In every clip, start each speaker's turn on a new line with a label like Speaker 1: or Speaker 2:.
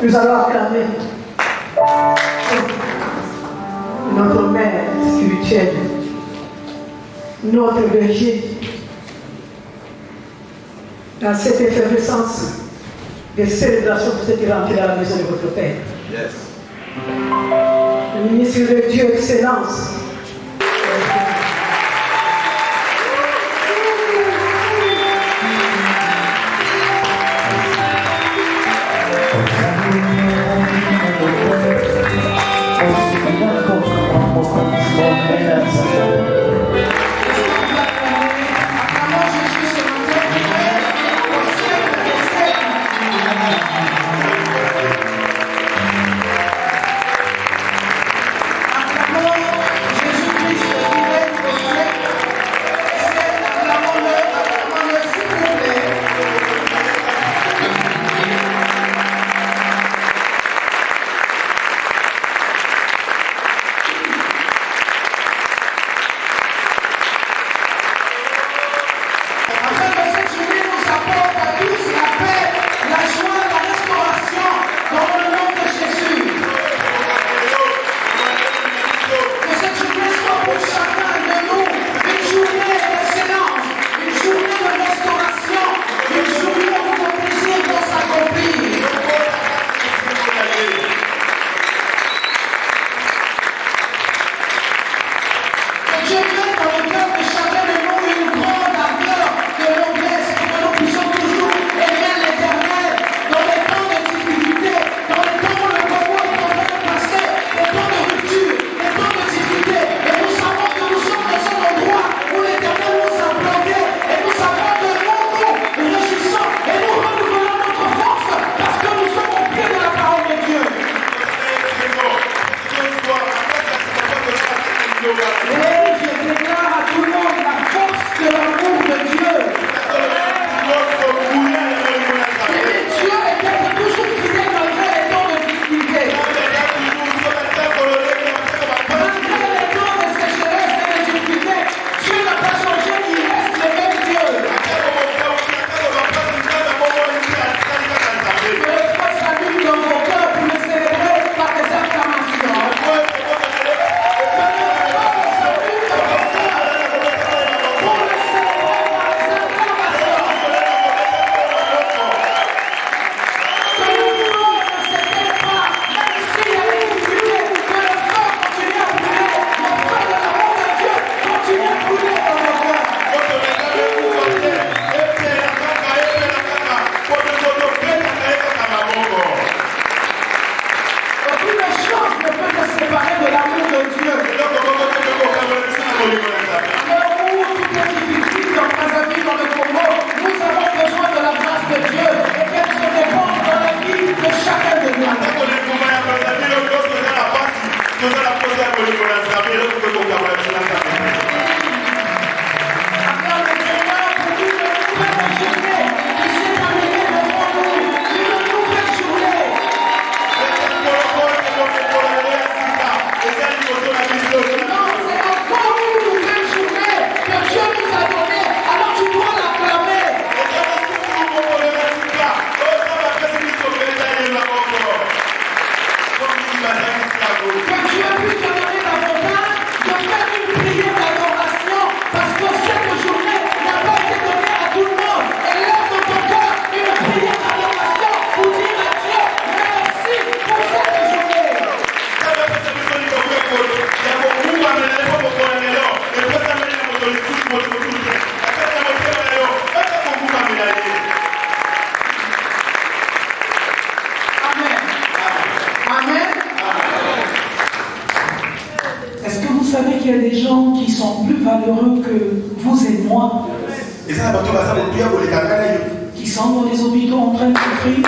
Speaker 1: Nous allons acclamer notre mère spirituelle, notre berger, dans cette effervescence de célébration pour cette rentrée dans la maison de votre Père.
Speaker 2: Yes.
Speaker 1: Le ministre de Dieu, Excellence.
Speaker 3: qu'il y a des gens qui sont plus valeureux que vous et moi, qui sont dans les hôpitaux en train de souffrir,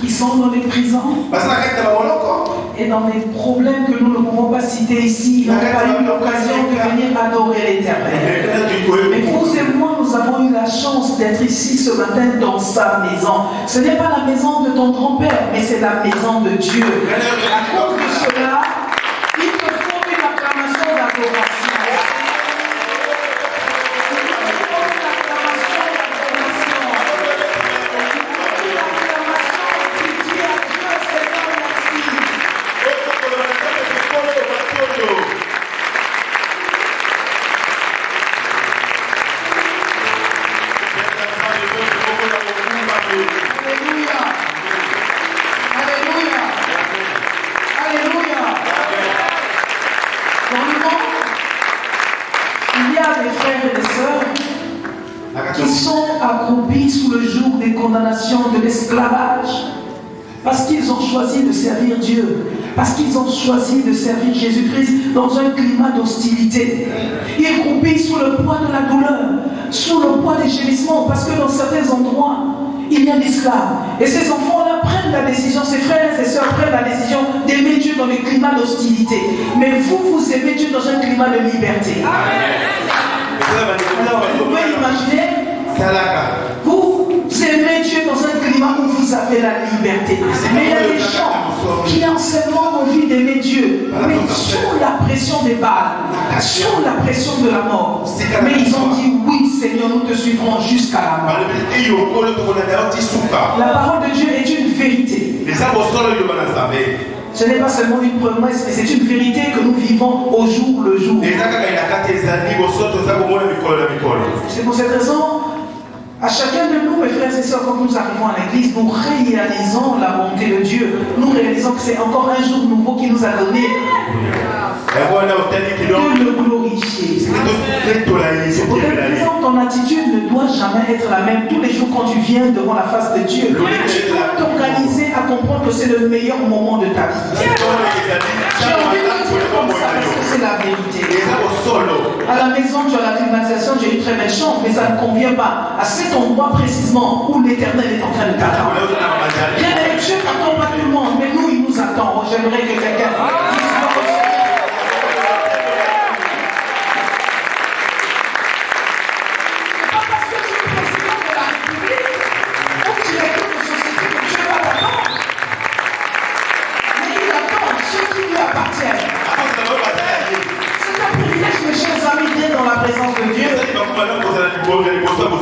Speaker 3: qui sont dans les prisons et dans des problèmes que nous ne pouvons pas citer ici. Ils n'ont pas eu l'occasion de venir adorer l'Éternel. Mais vous et moi, nous avons eu la chance d'être ici ce matin dans sa maison. Ce n'est pas la maison de ton grand-père, mais c'est la maison de Dieu. À cause de cela, il te faut une acclamation d'adoration. Alléluia. Alléluia. Alléluia. Dans le monde, il y a des frères et des sœurs qui sont accroupis sous le joug des condamnations de l'esclavage parce qu'ils ont choisi de servir Dieu, parce qu'ils ont choisi de servir Jésus-Christ dans un climat d'hostilité. Ils croupissent sous le poids de la douleur, sous le poids des gémissements, parce que dans certains endroits, il y a l'esclave. Et ces enfants-là prennent la décision, ces frères et ces sœurs prennent la décision d'aimer Dieu dans les climats d'hostilité. Mais vous, vous aimez Dieu dans un climat de liberté. Alors, vous pouvez imaginer, vous aimez Dieu dans un climat où vous avez la liberté. Mais il y a des gens qui en seulement envie d'aimer Dieu, mais sous la pression des balles, sous la pression de la mort. Mais ils ont dit oui Seigneur, nous te suivrons jusqu'à la mort. La parole de Dieu est une vérité. Ce n'est pas seulement une promesse, mais c'est une vérité que nous vivons au jour le jour. C'est pour cette raison, à chacun de nous, mes frères et sœurs, quand nous arrivons à l'église, nous réalisons la bonté de Dieu. Nous réalisons que c'est encore un jour nouveau qui nous a donné de le glorifier. Pour cette raison, ton attitude ne doit jamais être la même. Tous les jours quand tu viens devant la face de Dieu, tu dois t'organiser à comprendre que c'est le meilleur moment de ta vie. J'ai envie de dire comme ça parce que c'est la vérité. À la maison, tu as la climatisation, tu as une très belle chambre, mais ça ne convient pas à cet endroit précisément où l'Éternel est en train de t'attendre. Bien, Dieu n'attend pas tout le monde, mais nous, il nous attend. J'aimerais que quelqu'un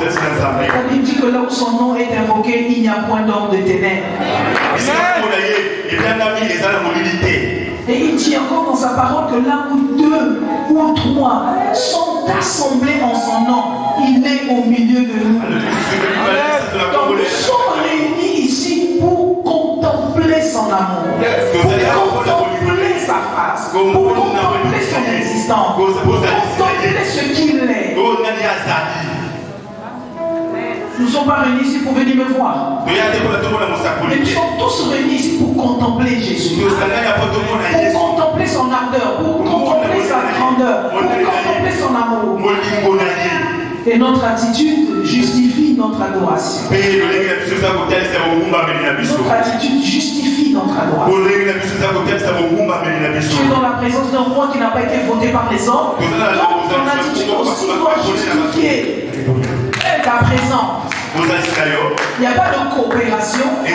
Speaker 3: dise la Bible dit que là où son nom est invoqué, il n'y a point d'homme de ténèbres. Et il dit encore dans sa parole que là où 2 ou 3 sont assemblés en son nom, il est au milieu de nous. Donc nous sommes réunis ici pour contempler son amour, pour contempler sa face, pour contempler son existence, pour contempler ce qu'il est. Nous ne sommes pas réunis ici pour venir me voir. Mais nous sommes tous réunis ici pour contempler Jésus. Pour contempler son ardeur, pour contempler sa grandeur, pour contempler son amour. Et notre attitude justifie notre adoration. Notre attitude justifie notre adoration. Tu es dans la présence d'un roi qui n'a pas été voté par les hommes. Donc ton attitude aussi doit justifier ta présence. Il n'y a pas de coopération. Ce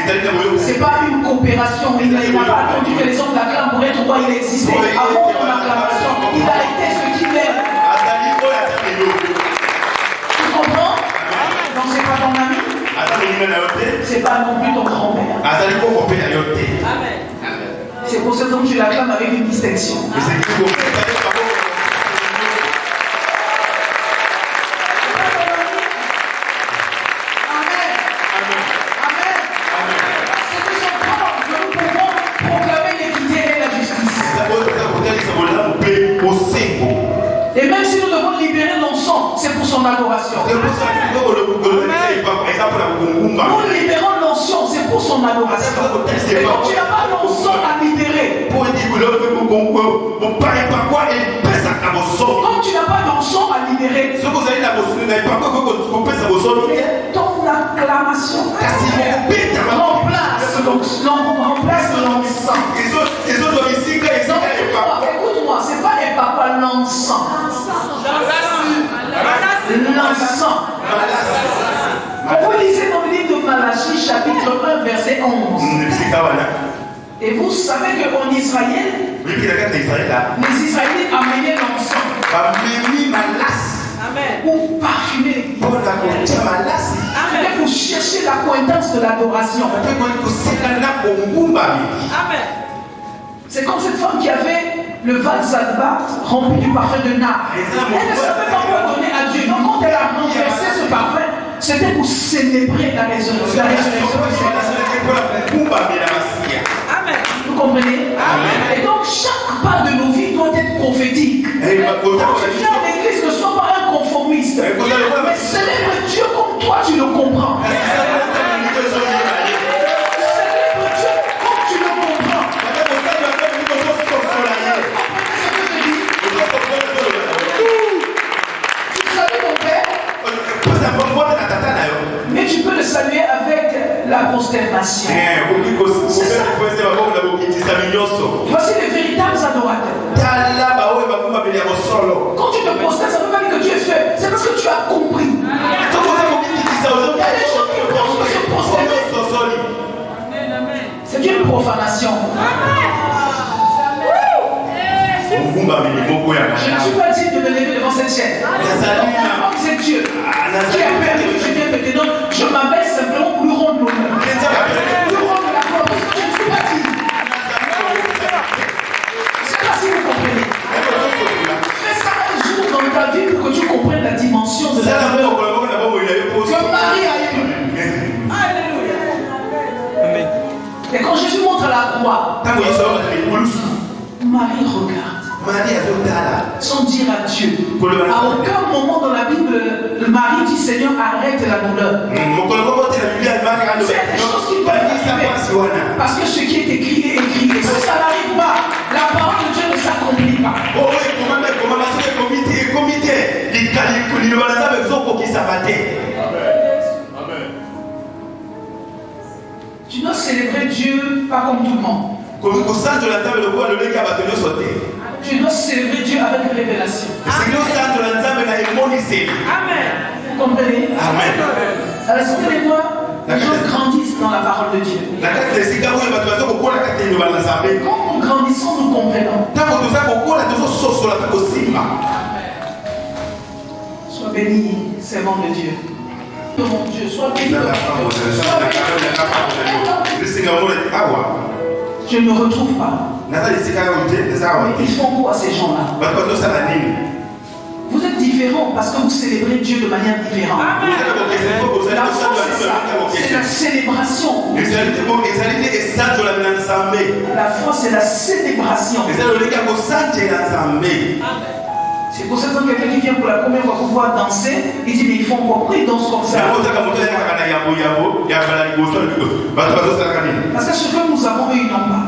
Speaker 3: n'est pas une coopération. Il n'a pas attendu que les hommes l'acclament pour être roi. Il existait avant ton acclamation. Il a été ce qu'il est. Tu comprends? Donc ce n'est pas ton ami. Ce n'est pas non plus ton grand-père. C'est pour ça que tu l'acclames avec une distinction. Et même si nous devons libérer l'encens, c'est pour son adoration. Nous libérons l'encens, c'est pour son adoration. Et quand tu n'as pas l'encens à libérer, comme tu n'as pas d'encens à libérer, ton acclamation remplace l'encens. Écoute-moi, c'est pas les papas l'encens. L'encens. Quand vous lisez dans le livre de Malachie, chapitre 1, verset 11. Et vous savez qu'en Israël, les Israélites amenaient l'encens. Pour parfumer. Pour chercher l'acquaintance de l'adoration. Amen. C'est comme cette femme qui avait le Val-Zadbat rempli du parfum de nard. Elle ne savait pas quoi donner à Dieu. Donc quand elle a renversé ce parfum C'était pour célébrer la résurrection. Vous comprenez? Amen. Et donc chaque pas de nos vies doit être prophétique. Quand tu viens à l'église, ne sois pas un conformiste. Mais célèbre Dieu comme toi tu le comprends. Célèbre Dieu comme tu le comprends. Tu salues ton père, mais tu peux le saluer avec la consternation. Voici les véritables adorateurs. Quand tu te prosternes, ça ne veut pas dire que tu es faible. C'est parce que tu as compris. Il y a des gens qui pensent que se prosterner, c'est une profanation. Je ne suis pas digne de me lever devant cette chaîne. C'est Dieu qui a permis que je vienne maintenant. Je m'abaisse simplement pour lui rendre l'honneur. Lui rendre la gloire parce que je ne suis pas digne. Je ne sais pas si vous comprenez. Fais ça un jour dans ta vie pour que tu comprennes la dimension de la gloire que Marie a eue. Et quand Jésus montre à la croix, Marie regarde. Sans dire à Dieu. À aucun moment dans la Bible, Marie dit Seigneur, arrête la douleur. C'est des choses qui peuvent arriver. Parce que ce qui est écrit est écrit. Et si ça n'arrive pas, la parole de Dieu ne s'accomplit pas. Tu dois célébrer Dieu pas comme tout le monde. Tu dois célébrer Dieu avec révélation. Amen. Vous comprenez? Amen. Alors, souvenez-moi, les gens grandissent dans la parole de Dieu. Quand nous grandissons, nous comprenons. Sois béni, servant de Dieu. Mon Dieu, sois béni. Je ne me retrouve pas. Ils font quoi ces gens-là? Vous êtes différents parce que vous célébrez Dieu de manière différente. La foi, c'est ça. C'est la célébration. La foi, c'est la célébration. C'est pour ça que quelqu'un qui vient pour la première fois pour pouvoir danser, il dit mais ils font quoi? Pourquoi ils dansent comme ça? Parce que ce que nous avons, eux, ils n'ont pas.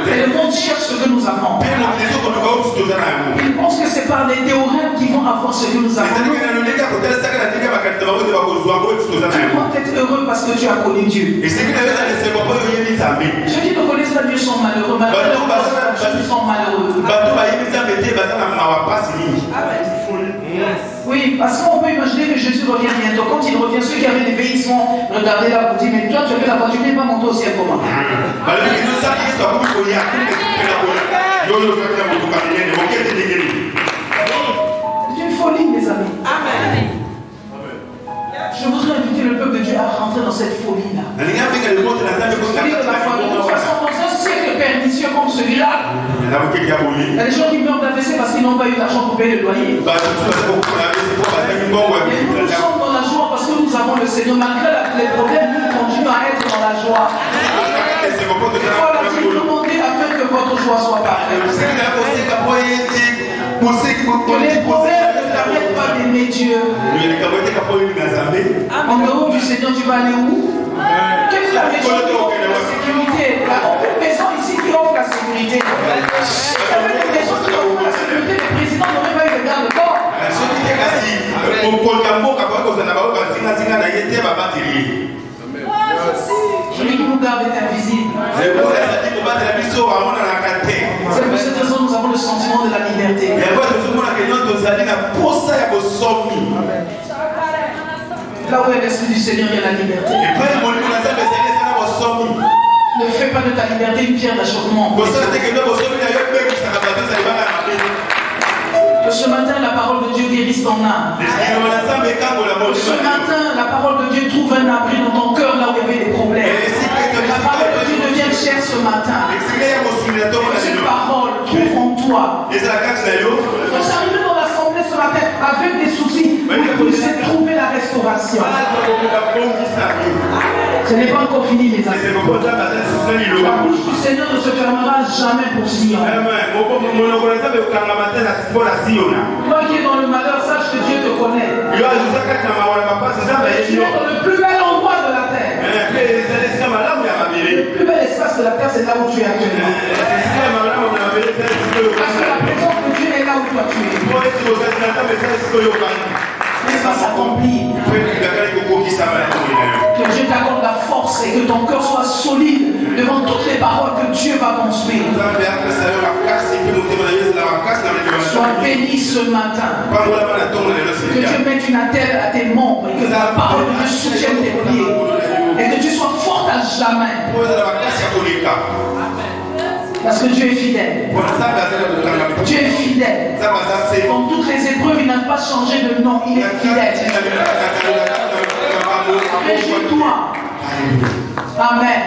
Speaker 3: Et le monde cherche ce que nous avons. Ils pensent que c'est par les théorèmes qu'ils vont avoir ce que nous avons. Tu dois être heureux parce que tu as connu Dieu. Ceux qui ne connaissent pas Dieu sont malheureux. Ils sont malheureux. Oui, parce qu'on peut imaginer que Jésus revient bientôt. Quand il revient, ceux qui avaient des pays vont regarder là pour dire mais toi tu avais la voiture, tu n'es pas monté au ciel comment? C'est une folie, mes amis. Amen. Je voudrais inviter le peuple de Dieu à rentrer dans cette folie-là. De toute façon, dans un siècle pernicieux comme celui-là, il y a des gens qui meurent d'AVC parce qu'ils n'ont pas eu d'argent pour payer le loyer. Et nous sommes dans la joie parce que nous avons le Seigneur. Malgré les problèmes, nous continuons à être dans la joie. Il faut la demander afin que votre joie soit parfaite. Que les problèmes ne t'arrêtent pas d'aimer Dieu. En dehors du Seigneur, tu vas aller où? Quelle est la maison qui offre la sécurité? Il n'y a aucune maison ici qui offre la sécurité. Si il y avait une maison qui offre la sécurité, le président n'aurait pas eu de garde-corps. Celui qui nous garde est invisible. C'est pour cette raison que nous avons le sentiment de la liberté. Là où est l'esprit du Seigneur, il y a la liberté. Ne fais pas de ta liberté une pierre d'achoppement. Que ce matin, la parole de Dieu guérisse ton âme. Que ce matin, la parole de Dieu trouve un abri dans ton cœur là où il y avait des problèmes. Que la parole de Dieu devienne chère ce matin. Que cette parole trouve en toi. Quand j'arrive dans l'assemblée ce matin avec des soucis, vous puissiez trouver la responsibilité. Ce n'est pas encore fini, mes amis. La bouche du Seigneur ne se fermera jamais pour Sion. Toi qui es dans le malheur, sache que Dieu te connaît. Tu es dans le plus bel endroit de la terre. Le plus bel espace de la terre, c'est là où tu es actuellement. Parce que la présence de Dieu est là où toi tu es. Mais ça s'accomplit. Que Dieu t'accorde la force et que ton cœur soit solide devant toutes les paroles que Dieu va construire. Sois béni ce matin. Que Dieu mette une attelle à tes membres et que la parole de Dieu soutienne tes pieds. Et que tu sois forte à jamais. Parce que Dieu est fidèle. Dieu est fidèle. Dans toutes les épreuves, il n'a pas changé de nom. Il est fidèle. Réjouis-toi. Amen.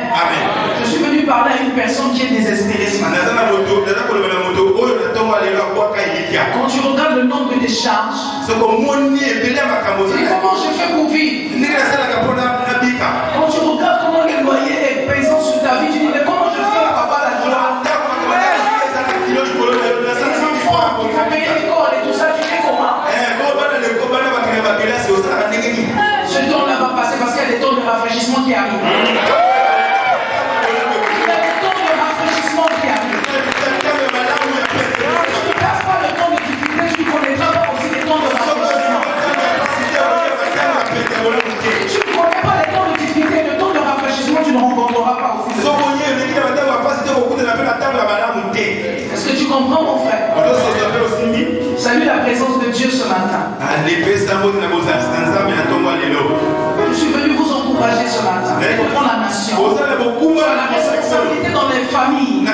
Speaker 3: Je suis venu parler à une personne qui est désespérée ce matin. Quand tu regardes le nombre de tes charges, tu dis comment je fais pour vivre. Quand tu regardes comment le loyer est pesant sur ta vie, tu dis mais comment je fais pour avoir la joie. Les enfants, il faut payer l'école et tout ça, tu fais comment? Ce temps-là va passer parce qu'il y a des temps de rafraîchissement qui arrivent. Il y a des temps de rafraîchissement qui arrivent. Tu ne passes pas le temps de difficulté, tu ne connaîtras pas aussi les temps de rafraîchissement. Si tu ne connais pas les temps de difficulté, le temps de rafraîchissement, tu ne rencontreras pas aussi. Est-ce que tu comprends, mon frère? Salue la présence de Dieu ce matin. Je suis venu vous encourager ce matin pour la nation, pour la responsabilité dans les familles.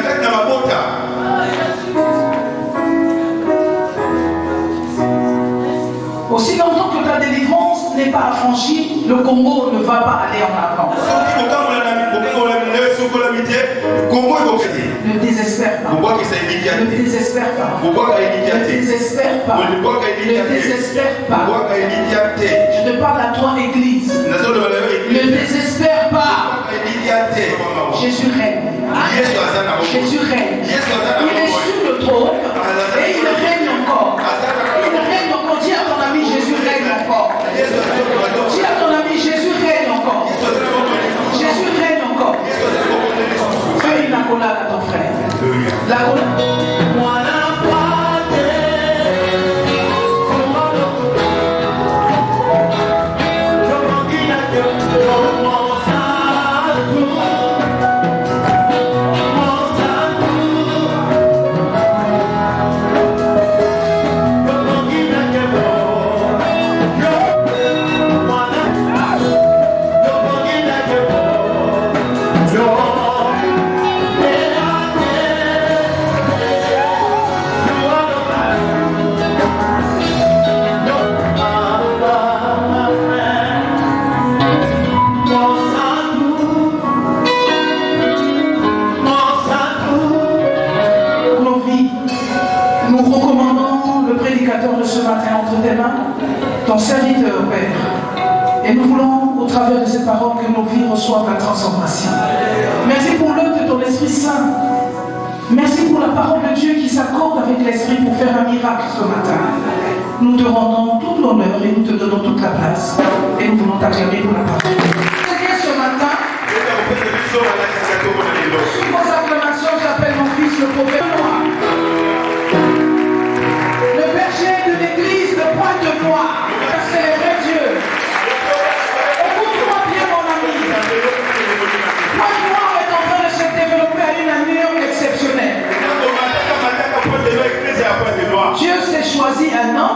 Speaker 3: Aussi longtemps que ta délivrance n'est pas affranchie, le Congo ne va pas aller en avant. Ne désespère pas. Ne désespère pas. Ne désespère pas. Ne désespère pas. Je te parle à toi, Église. Ne désespère pas. Jésus règne. Jésus règne. Il est sur le trône et il règne encore. Il règne encore. Dis à ton ami, Jésus règne encore. Dis à ton ami, Jésus règne encore. Jésus règne encore. Fais une accolade à ton frère. L'accolade. Ton serviteur, Père. Et nous voulons, au travers de ces paroles, que nos vies reçoivent la transformation. Merci pour l'œuvre de ton Esprit Saint. Merci pour la parole de Dieu qui s'accorde avec l'Esprit pour faire un miracle ce matin. Nous te rendons tout l'honneur et nous te donnons toute la place. Et nous voulons t'acclamer pour la parole. C'est ce matin. Sous vos acclamations, j'appelle mon fils le prophète noir. Le berger de l'église de Pointe-Noire. Célébrer Dieu. Écoute-moi bien, mon ami. Pointe-Noire est en train de se développer à une allure exceptionnelle. Dieu s'est choisi un an.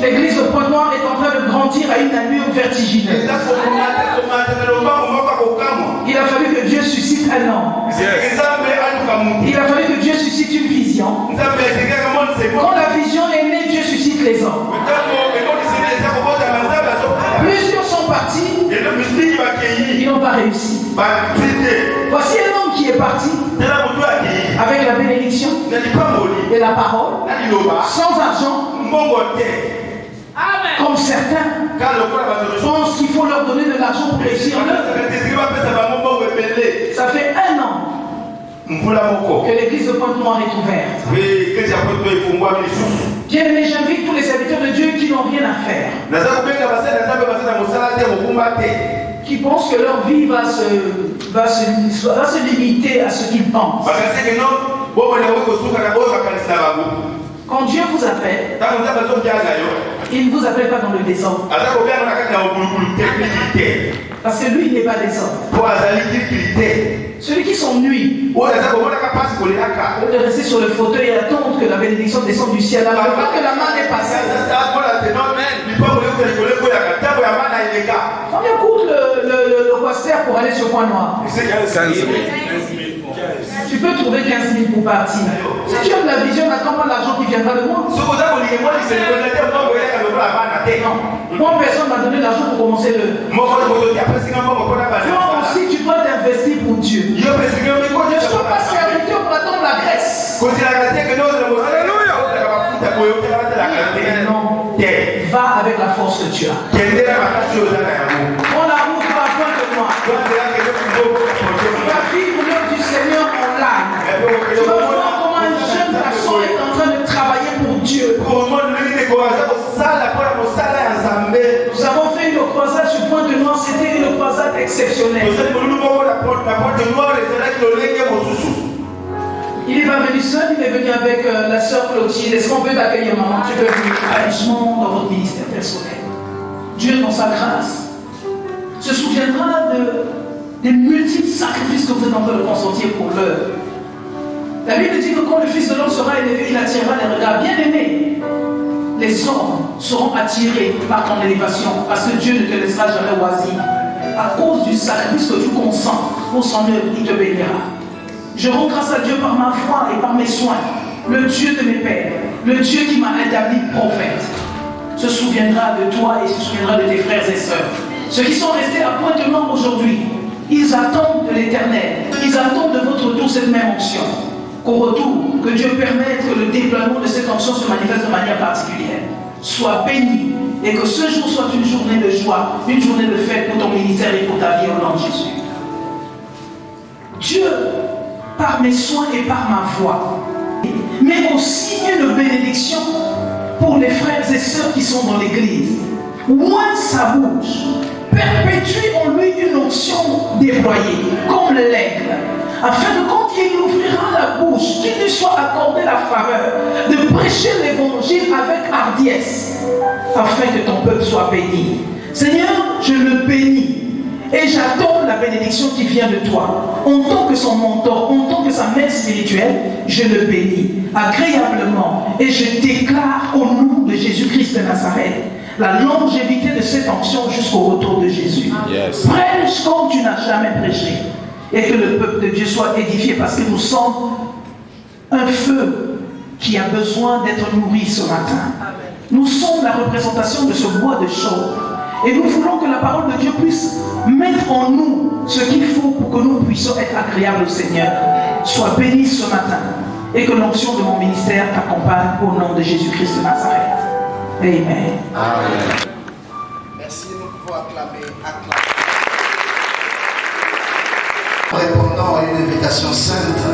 Speaker 3: L'église de Pointe-Noire est en train de grandir à une allure vertigineuse. Il a fallu que Dieu suscite un an. Il a fallu que Dieu suscite une vision. Quand la vision est née, Dieu suscite les hommes. Plusieurs sont partis, ils n'ont pas réussi. Voici un homme qui est parti avec la bénédiction et la parole, sans argent. Comme certains pensent qu'il faut leur donner de l'argent pour réussir l'œuvre. Ça fait 1 an que l'église de Pointe-Noire est ouverte. Bien aimé, j'invite tous les serviteurs de Dieu qui n'ont rien à faire, qui pensent que leur vie va se limiter à ce qu'ils pensent. Quand Dieu vous appelle, il ne vous appelle pas dans le désordre. Parce que lui, il n'est pas désordre. Celui qui s'ennuie de rester sur le fauteuil et attendre que la bénédiction descende du ciel, alors que la main est passée. Combien coûte le pasteur pour aller sur Point Noir?
Speaker 2: 15 000.
Speaker 3: Tu peux trouver 15 000 pour partir. Si tu aimes la vision, n'attends pas l'argent qui viendra de moi. Non. Moi, personne m'a donné l'argent pour commencer le. Toi aussi, tu dois t'investir pour Dieu. Ne sois pas serviteur pour attendre la graisse. Non. Va avec la force que tu as. Prends la route, va à Pointe-Noire. Tu vas vivre l'œuvre du Seigneur en live. Tu vas voir comment un jeune garçon est en train de travailler pour Dieu. Nous avons fait une croisade sur Pointe-Noire, c'était une croisade exceptionnelle. Il est pas venu seul, il est venu avec la sœur Clotilde. Est-ce qu'on peut t'accueillir, maman? Tu peux venir richement dans votre ministère personnel. Dieu, dans sa grâce, se souviendra des multiples sacrifices que vous êtes en train de consentir pour l'œuvre. La Bible dit que quand le Fils de l'homme sera élevé, il attirera les regards. Bien aimés, les hommes seront attirés par ton élévation, parce que Dieu ne te laissera jamais oisir. À cause du sacrifice que tu consens pour son œuvre, il te bénira. Je rends grâce à Dieu par ma foi et par mes soins. Le Dieu de mes pères, le Dieu qui m'a établi prophète, se souviendra de toi et se souviendra de tes frères et sœurs. Ceux qui sont restés à Pointe-Noire aujourd'hui, ils attendent de l'Éternel, ils attendent de votre retour cette même onction. Qu'au retour, que Dieu permette que le déploiement de cette onction se manifeste de manière particulière. Sois béni et que ce jour soit une journée de joie, une journée de fête pour ton ministère et pour ta vie au nom de Jésus. Dieu, par mes soins et par ma voix, mais aussi une bénédiction pour les frères et sœurs qui sont dans l'église. Ouvre sa bouche, perpétue en lui une onction déployée, comme l'aigle, afin que quand il ouvrira la bouche, qu'il lui soit accordé la faveur de prêcher l'évangile avec hardiesse, afin que ton peuple soit béni. Seigneur, je le bénis. Et j'attends la bénédiction qui vient de toi. En tant que son mentor, en tant que sa mère spirituelle, je le bénis agréablement. Et je déclare au nom de Jésus-Christ de Nazareth la longévité de cette onction jusqu'au retour de Jésus. Yes. Prêche comme tu n'as jamais prêché. Et que le peuple de Dieu soit édifié, parce que nous sommes un feu qui a besoin d'être nourri ce matin. Nous sommes la représentation de ce bois de chaume. Et nous voulons que la parole de Dieu puisse mettre en nous ce qu'il faut pour que nous puissions être agréables au Seigneur. Sois béni ce matin et que l'onction de mon ministère t'accompagne au nom de Jésus-Christ de Nazareth. Amen.
Speaker 2: Amen.
Speaker 4: Merci, nous pouvons acclamer. Répondant à une invitation sainte.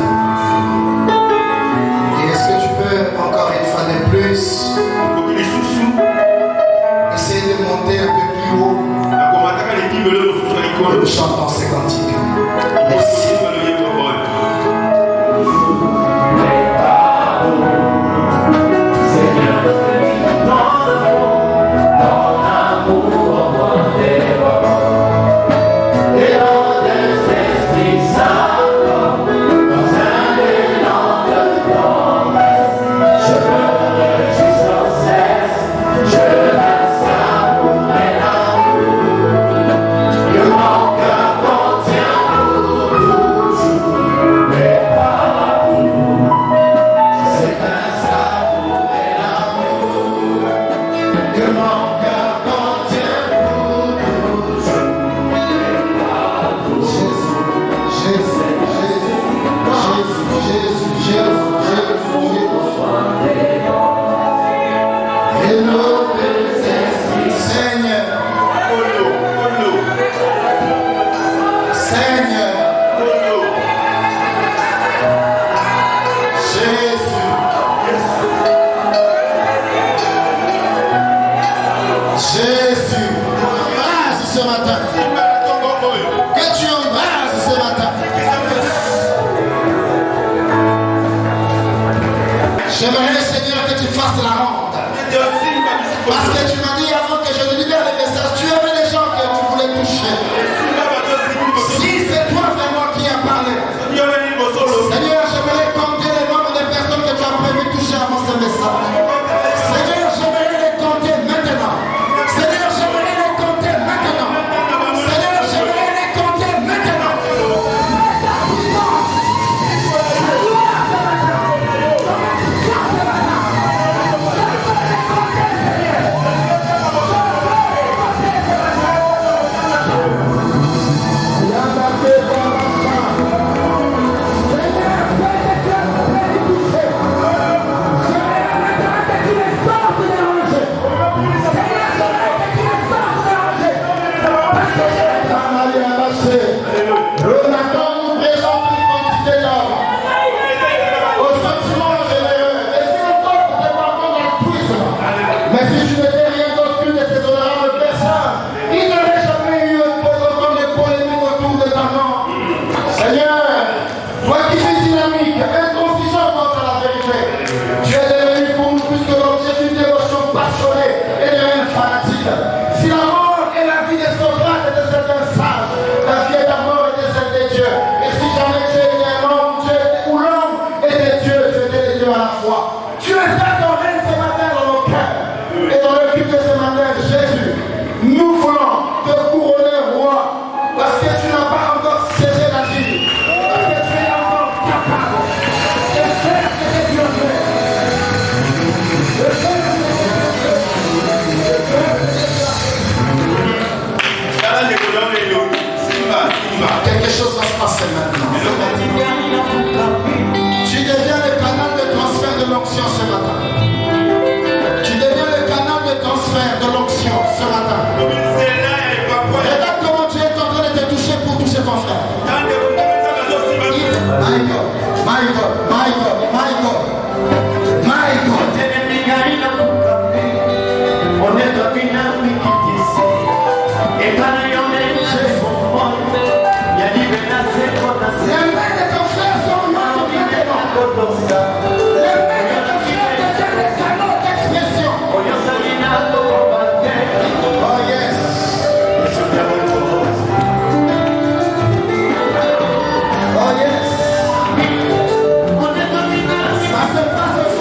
Speaker 4: Et est-ce que tu peux encore une fois de plus essayer de monter un peu plus haut en chantant ces cantiques? Merci.
Speaker 5: Your
Speaker 4: Jésus, embrase ce matin. Que tu embrases ce matin. J'aimerais, Seigneur, que tu fasses la ronde. Parce que tu m'as dit avant que je ne libère les messages, tu avais des gens que tu voulais toucher. Si c'est toi vraiment qui as parlé, Seigneur, j'aimerais compter le nombre de personnes que tu as prévu toucher avant ce message. Seigneur, j'aimerais les compter maintenant. Seigneur, j'aimerais les compter maintenant. Seigneur, j'aimerais les compter maintenant. Quelque chose va se passer maintenant. Tu deviens le canal de transfert de l'onction ce matin. Tu deviens le canal de transfert de l'onction ce matin. Regarde comment tu es en train de te toucher pour toucher ton frère. My God, my God, my God, my God, my God. Les mains de ton frère sont mortes maintenant. Les mains de ton frère deviennent des canaux d'expression. Oh yes. Oh yes. Ça se passe au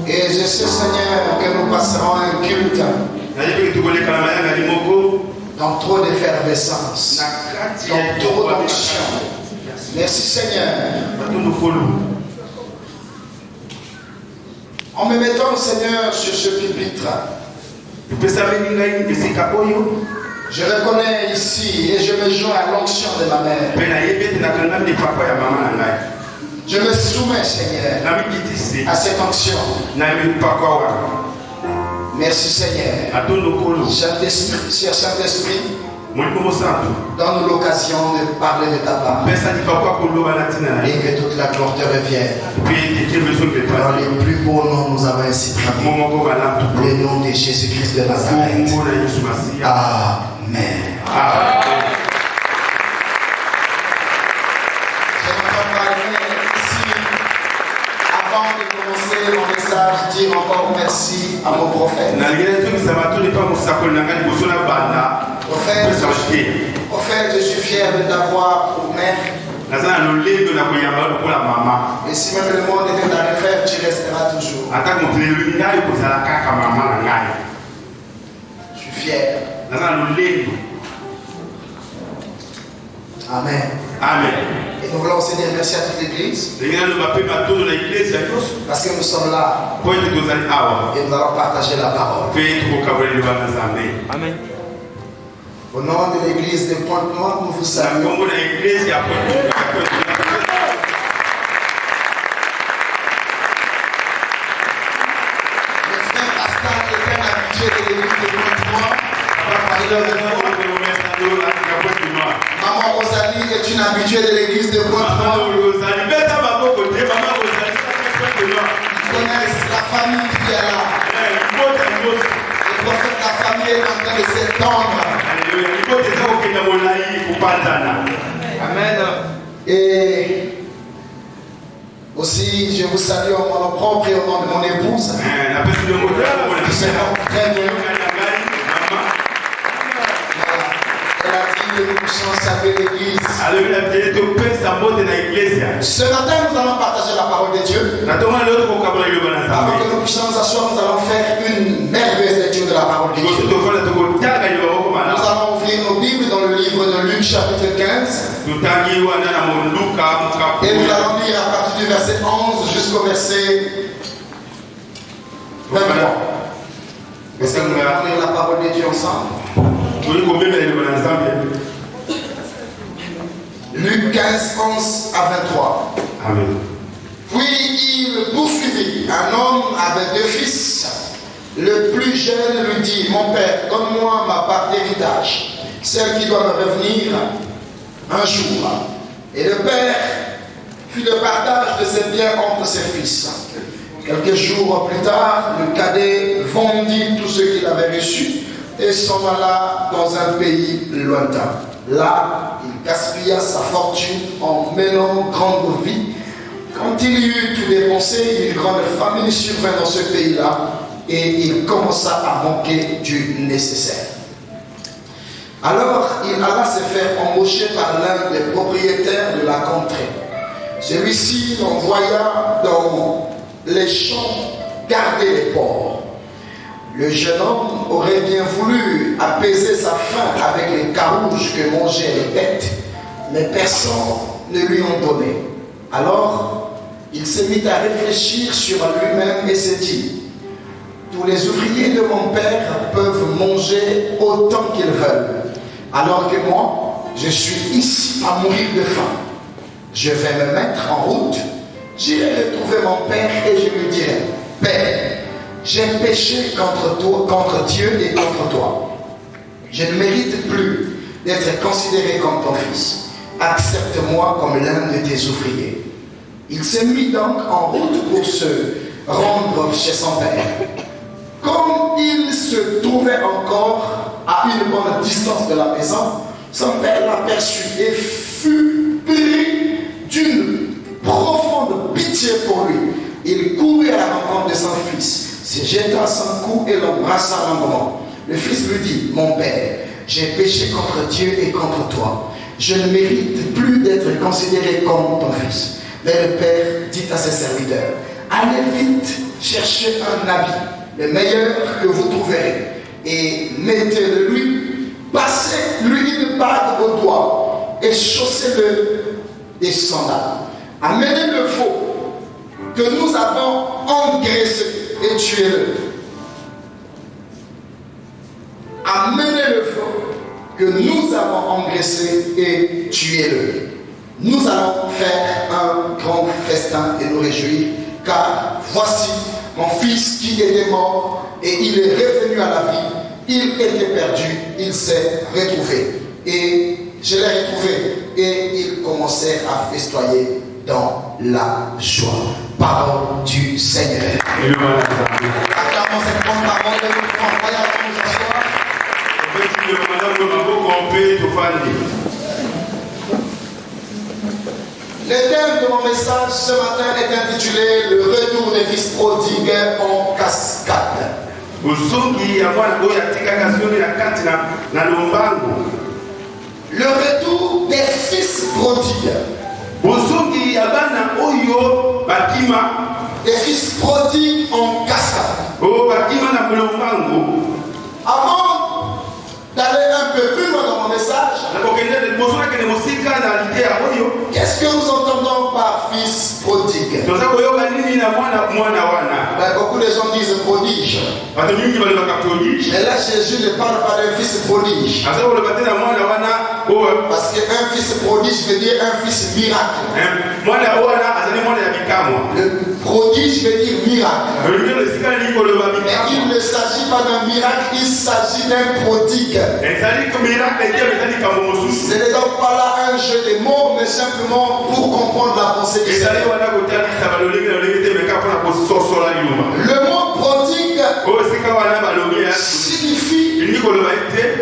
Speaker 4: Et je sais, Seigneur, que nous passerons un culte dans trop d'effervescence, dans trop d'onction. Merci, Seigneur. En me mettant, Seigneur, sur ce pupitre, je reconnais ici et je me joins à l'onction de ma mère. Je me soumets, Seigneur, à cette onction. Merci, Seigneur. Saint-Esprit, donne-nous l'occasion de parler de ta part et que toute la gloire te revienne. Dans les plus beaux noms, nous avons ainsi prié. Le nom de Jésus-Christ de Nazareth. Amen. Avant de commencer mon message, dire encore merci à mon prophète. Prophète, je suis fier de t'avoir pour mère. Et si même le monde était à refaire, tu resteras toujours. Je suis fier. Amen.
Speaker 2: Amen.
Speaker 4: Et nous voulons aussi dire merci à toute l'église. Parce que nous sommes là. Et nous allons partager la parole.
Speaker 2: Amen.
Speaker 4: Au nom de l'église de Pointe-Noire, nous vous saluons. Le frère Pascal est un habitué de l'église de Pointe-Noire. Maman Rosalie est une habituée de l'église de Pointe-Noire. Ils connaissent la famille qui est là. Le prophète, la famille est en train de s'étendre.
Speaker 2: Amen.
Speaker 4: Et aussi, je vous salue en mon nom propre et au nom de mon épouse. Qui se porte très bien. Elle a dit que nous puissions saluer l'église. Ce matin, nous allons partager la parole de Dieu. Avant que nous puissions nous asseoir, nous allons faire une merveilleuse lecture de la parole de Dieu. Nous allons ouvrir nos Bibles dans le livre de Luc chapitre 15. Et nous allons lire à partir du verset 11 jusqu'au verset 23. Est-ce que nous allons lire la parole de Dieu ensemble? Luc 15, 11 à 23.
Speaker 2: Amen.
Speaker 4: Puis il poursuivit. Un homme avait 2 fils. Le plus jeune lui dit: mon père, donne-moi ma part d'héritage, celle qui doit me revenir un jour. Et le père fit le partage de ses biens entre ses fils. Quelques jours plus tard, le cadet vendit tout ce qu'il avait reçu et s'en alla dans un pays lointain. Là, il gaspilla sa fortune en mêlant grande vie. Quand il eut tout dépensé, une grande famine survint dans ce pays-là et il commença à manquer du nécessaire. Alors, il alla se faire embaucher par l'un des propriétaires de la contrée. Celui-ci l'envoya dans les champs garder les porcs. Le jeune homme aurait bien voulu apaiser sa faim avec les carouges que mangeaient les bêtes, mais personne ne lui en donnait. Alors, il se mit à réfléchir sur lui-même et se dit: tous les ouvriers de mon père peuvent manger autant qu'ils veulent, alors que moi, je suis ici à mourir de faim. Je vais me mettre en route, j'irai retrouver mon père et je lui dirai: Père, j'ai péché contre Dieu et contre toi. Je ne mérite plus d'être considéré comme ton fils. Accepte-moi comme l'un de tes ouvriers. Il se mit donc en route pour se rendre chez son père. Comme il se trouvait encore à une bonne distance de la maison, son père l'aperçut et fut pris d'une profonde pitié pour lui. Il courut à la rencontre de son fils, se jeta à son cou et l'embrassa longuement. Le fils lui dit: mon père, j'ai péché contre Dieu et contre toi. Je ne mérite plus d'être considéré comme ton fils. Mais le père dit à ses serviteurs: allez vite chercher un habit, le meilleur que vous trouverez, et mettez-le lui, passez-lui une bague au doigt et chaussez-le des sandales. Amenez le veau que nous avons engraissé et tuez-le. Amenez le feu que nous avons engraissé et tuez-le. Nous allons faire un grand festin et nous réjouir, car voici mon fils qui était mort et il est revenu à la vie. Il était perdu, il s'est retrouvé. Et je l'ai retrouvé et il commençait à festoyer dans la joie. Parole du Seigneur. Acclamons cette grande parole de notre frère. Le thème de mon message ce matin est intitulé Le retour des fils prodigues en cascade. Le retour des fils prodigues. Des fils prodigues en cascade. Avant d'aller un peu plus loin dans mon message, qu'est-ce que nous entendons par fils prodigue? Beaucoup de gens disent prodige. Mais là, Jésus ne parle pas d'un fils prodige. Parce qu'un fils prodige veut dire un fils miracle. Le prodige veut dire miracle. Mais il ne s'agit pas d'un miracle, il s'agit d'un prodigue. Ce n'est donc pas là un jeu de mots, mais simplement pour comprendre la pensée du Seigneur. Le mot prodigue signifie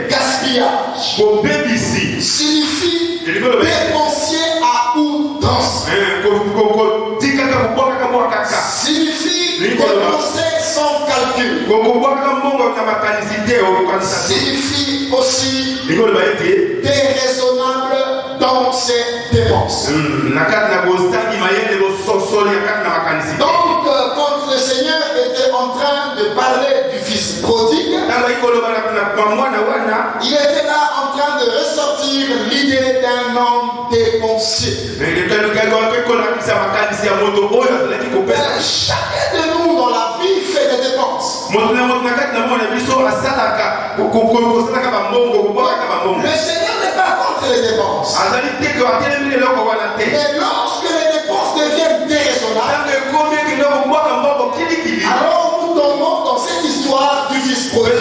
Speaker 4: gaspillage, signifie dépensier à outrance, signifie dépenser sans calcul, signifie aussi déraisonnable dans ses dépenses. Donc, quand le Seigneur était en train de parler du fils prodigue, il était là en train de ressortir l'idée d'un homme dépensier. Chacun de nous dans la vie fait des dépenses. Le Seigneur n'est pas contre les dépenses. Mais lorsque les dépenses deviennent déraisonnables, alors nous tombons dans cette histoire du fils prodigue.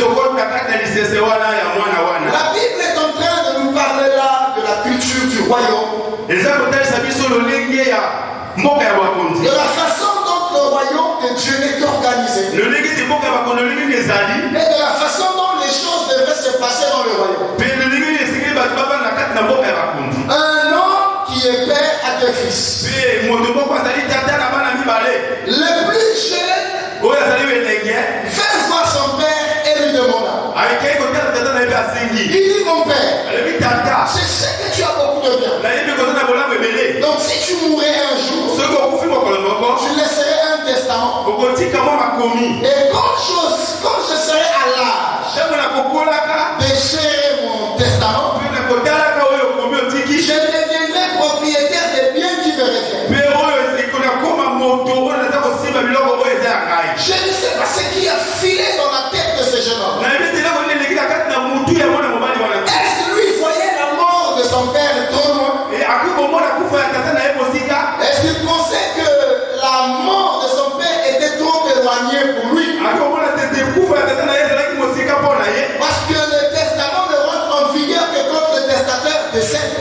Speaker 4: La Bible est en train de nous parler là de la culture du royaume, de la façon dont le royaume de Dieu est organisé, et de la façon dont les choses devraient se passer dans le royaume. Un homme qui est père à deux fils. Le plus jeune fait voir son père et lui demanda. Il dit mon père, je sais que tu as beaucoup de bien. Donc si tu mourrais un jour, tu laisserais un testament. Et quand je serai à l'âge de gérer mon testament, je deviendrai propriétaire des biens qui me reviennent. Je ne sais pas ce qui a filé dans la tête de ce jeune homme. Est-ce que lui voyait la mort de son père trop loin? Est-ce qu'il pensait que la mort de son père était trop éloignée pour lui? Parce que le testament ne rentre en vigueur que quand le testateur décède.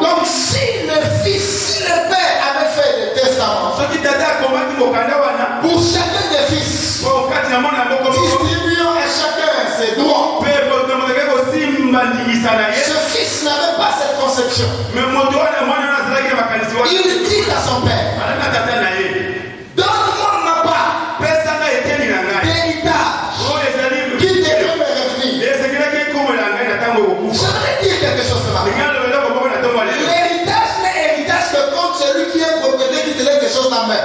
Speaker 4: Donc si le père avait fait le testament pour chacun des fils, distribuant à chacun ses droits, ce fils n'avait pas cette conception. Il dit à son père, donne-moi ma part d'héritage qui devrait me revenir. J'aimerais dire quelque chose ce matin. L'héritage n'est héritage que quand celui qui est propriétaire qui te laisse quelque chose dans la main.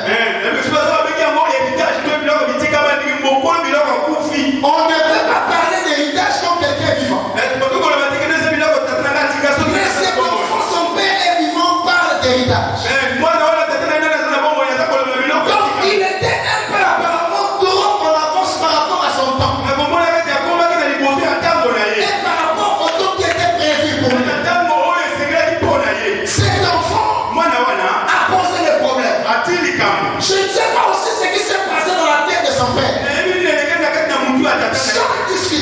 Speaker 4: On ne peut pas parler d'héritage quand quelqu'un est vivant. Mais c'est quand son père est vivant, parle d'héritage.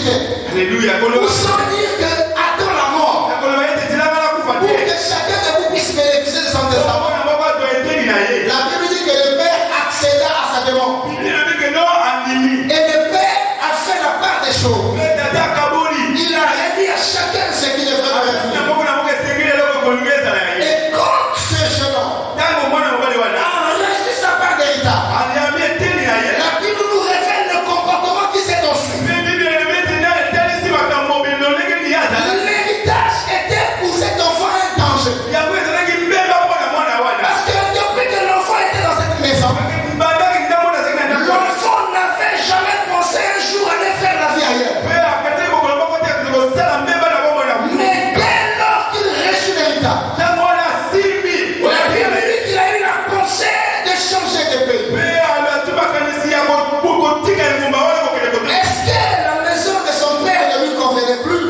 Speaker 4: ressusciter.
Speaker 2: Alléluia.
Speaker 4: Ou sans dire que attends la mort. Pour que chacun de vous puisse bénéficier de son testament. La Bible dit que le Père accéda à sa demande. Et le Père a fait la part des choses. Il a réduit à chacun ce qu'il devrait faire. Et quand ce jeune homme a reçu sa part d'héritage, la Bible nous révèle le comportement qui s'est ensuite. L'héritage était pour cet enfant un danger. Parce que depuis que l'enfant était dans cette maison, l'enfant n'avait jamais pensé un jour aller faire la vie ailleurs. Mais dès lors qu'il reçut l'héritage, la Bible dit qu'il a eu la pensée de changer de pays. Est-ce que la maison de son père ne lui convenait plus?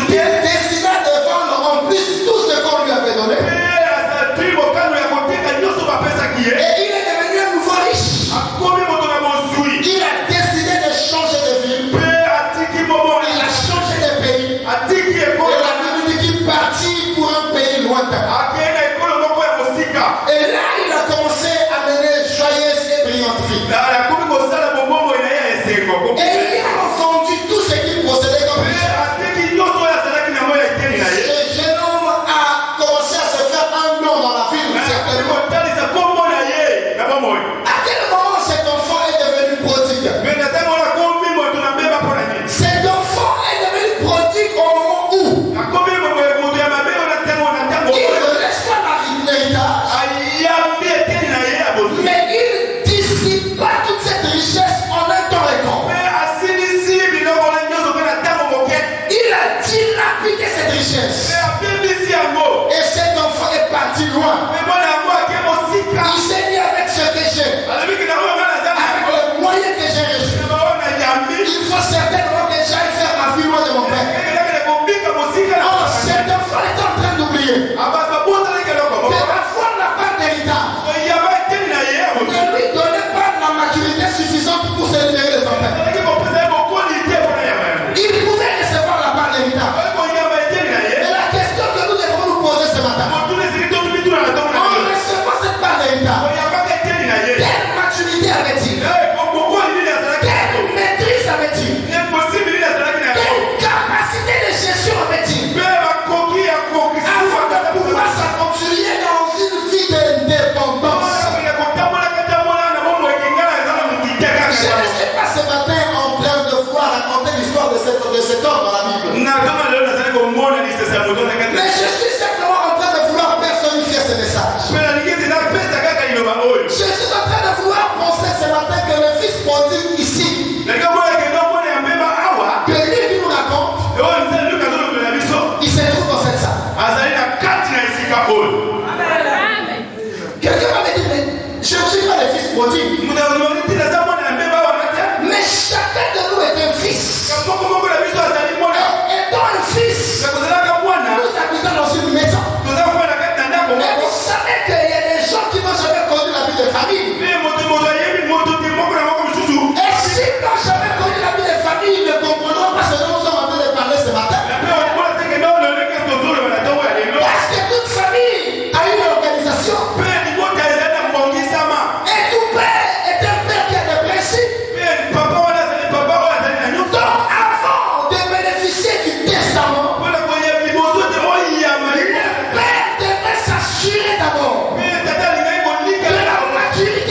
Speaker 4: Il décida de vendre en plus tout ce qu'on lui avait donné. Et il est devenu un nouveau riche. Il a décidé de changer de ville. Il a changé de pays. Et la Bible dit qu'il partit pour un pays lointain. Et là, il a commencé à mener joyeuse et brillante vie. Et il a vendu tout ce qu'il possédait comme richesse. Ce jeune homme a commencé à se faire un nom dans la ville, certainement. À quel moment cet enfant est devenu prodigue? Cet enfant est devenu prodigue au moment où il ne laisse pas l'héritage, mais il dissipe pas toute cette richesse en un temps record. Il a dilapidé cette richesse. Et cet enfant est parti loin. Il s'est dit avec ce que j'ai, avec les moyens que j'ai reçus, il faut certainement que j'aille faire ma vie loin de mon père. Or, cet enfant est en train d'oublier que avoir la part d'héritage ne lui donnait pas la maturité suffisante pour se libérer de son père. Il pouvait recevoir la part d'héritage. Et la question que nous devons nous poser ce matin, en recevant cette part d'héritage, quelle maturité avait-il? Quelle maîtrise avait-il? Quelle capacité de gestion avait-il? Afin de pouvoir s'aventurer dans une vie d'indépendance. Je ne suis pas ce matin en train de vouloir raconter l'histoire de cet homme dans la Bible. Mais je suis simplement en train de vouloir personnifier ce message. Je suis en train de vouloir penser ce matin que le fils prodigue ici, que lui qui nous raconte, il se trouve dans cette salle. Quelqu'un m'avait dit, mais je ne suis pas le fils prodigue. Mais chacun de nous est un fils. Étant un fils, nous habitons dans une maison. Mais vous savez qu'il y a des gens qui n'ont jamais connu la vie de famille. Et s'ils n'ont jamais connu la vie de famille, ils ne comprendront pas ce dont nous sommes en train de parler ce matin. Parce que toute famille a une organisation. Et tout père est un père qui a des principes. Donc avant de bénéficier du testament, le père devrait s'assurer d'abord de la maturité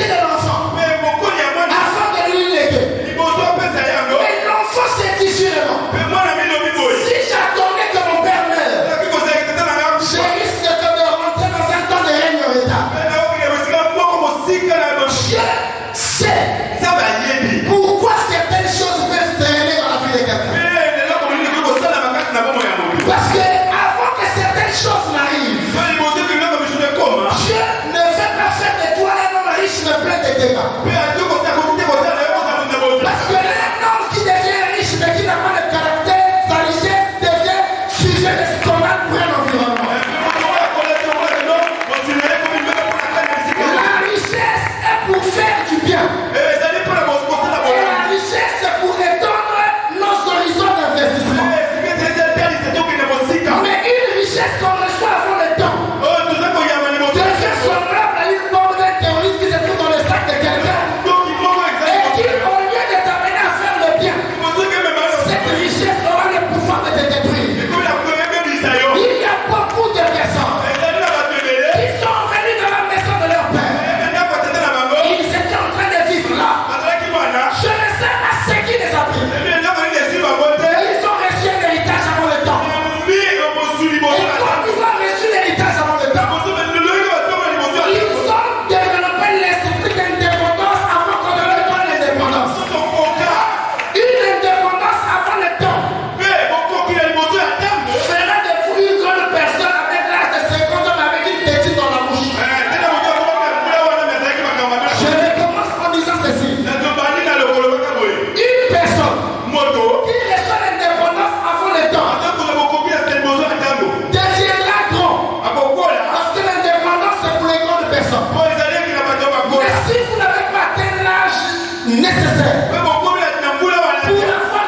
Speaker 4: nécessaires pour avoir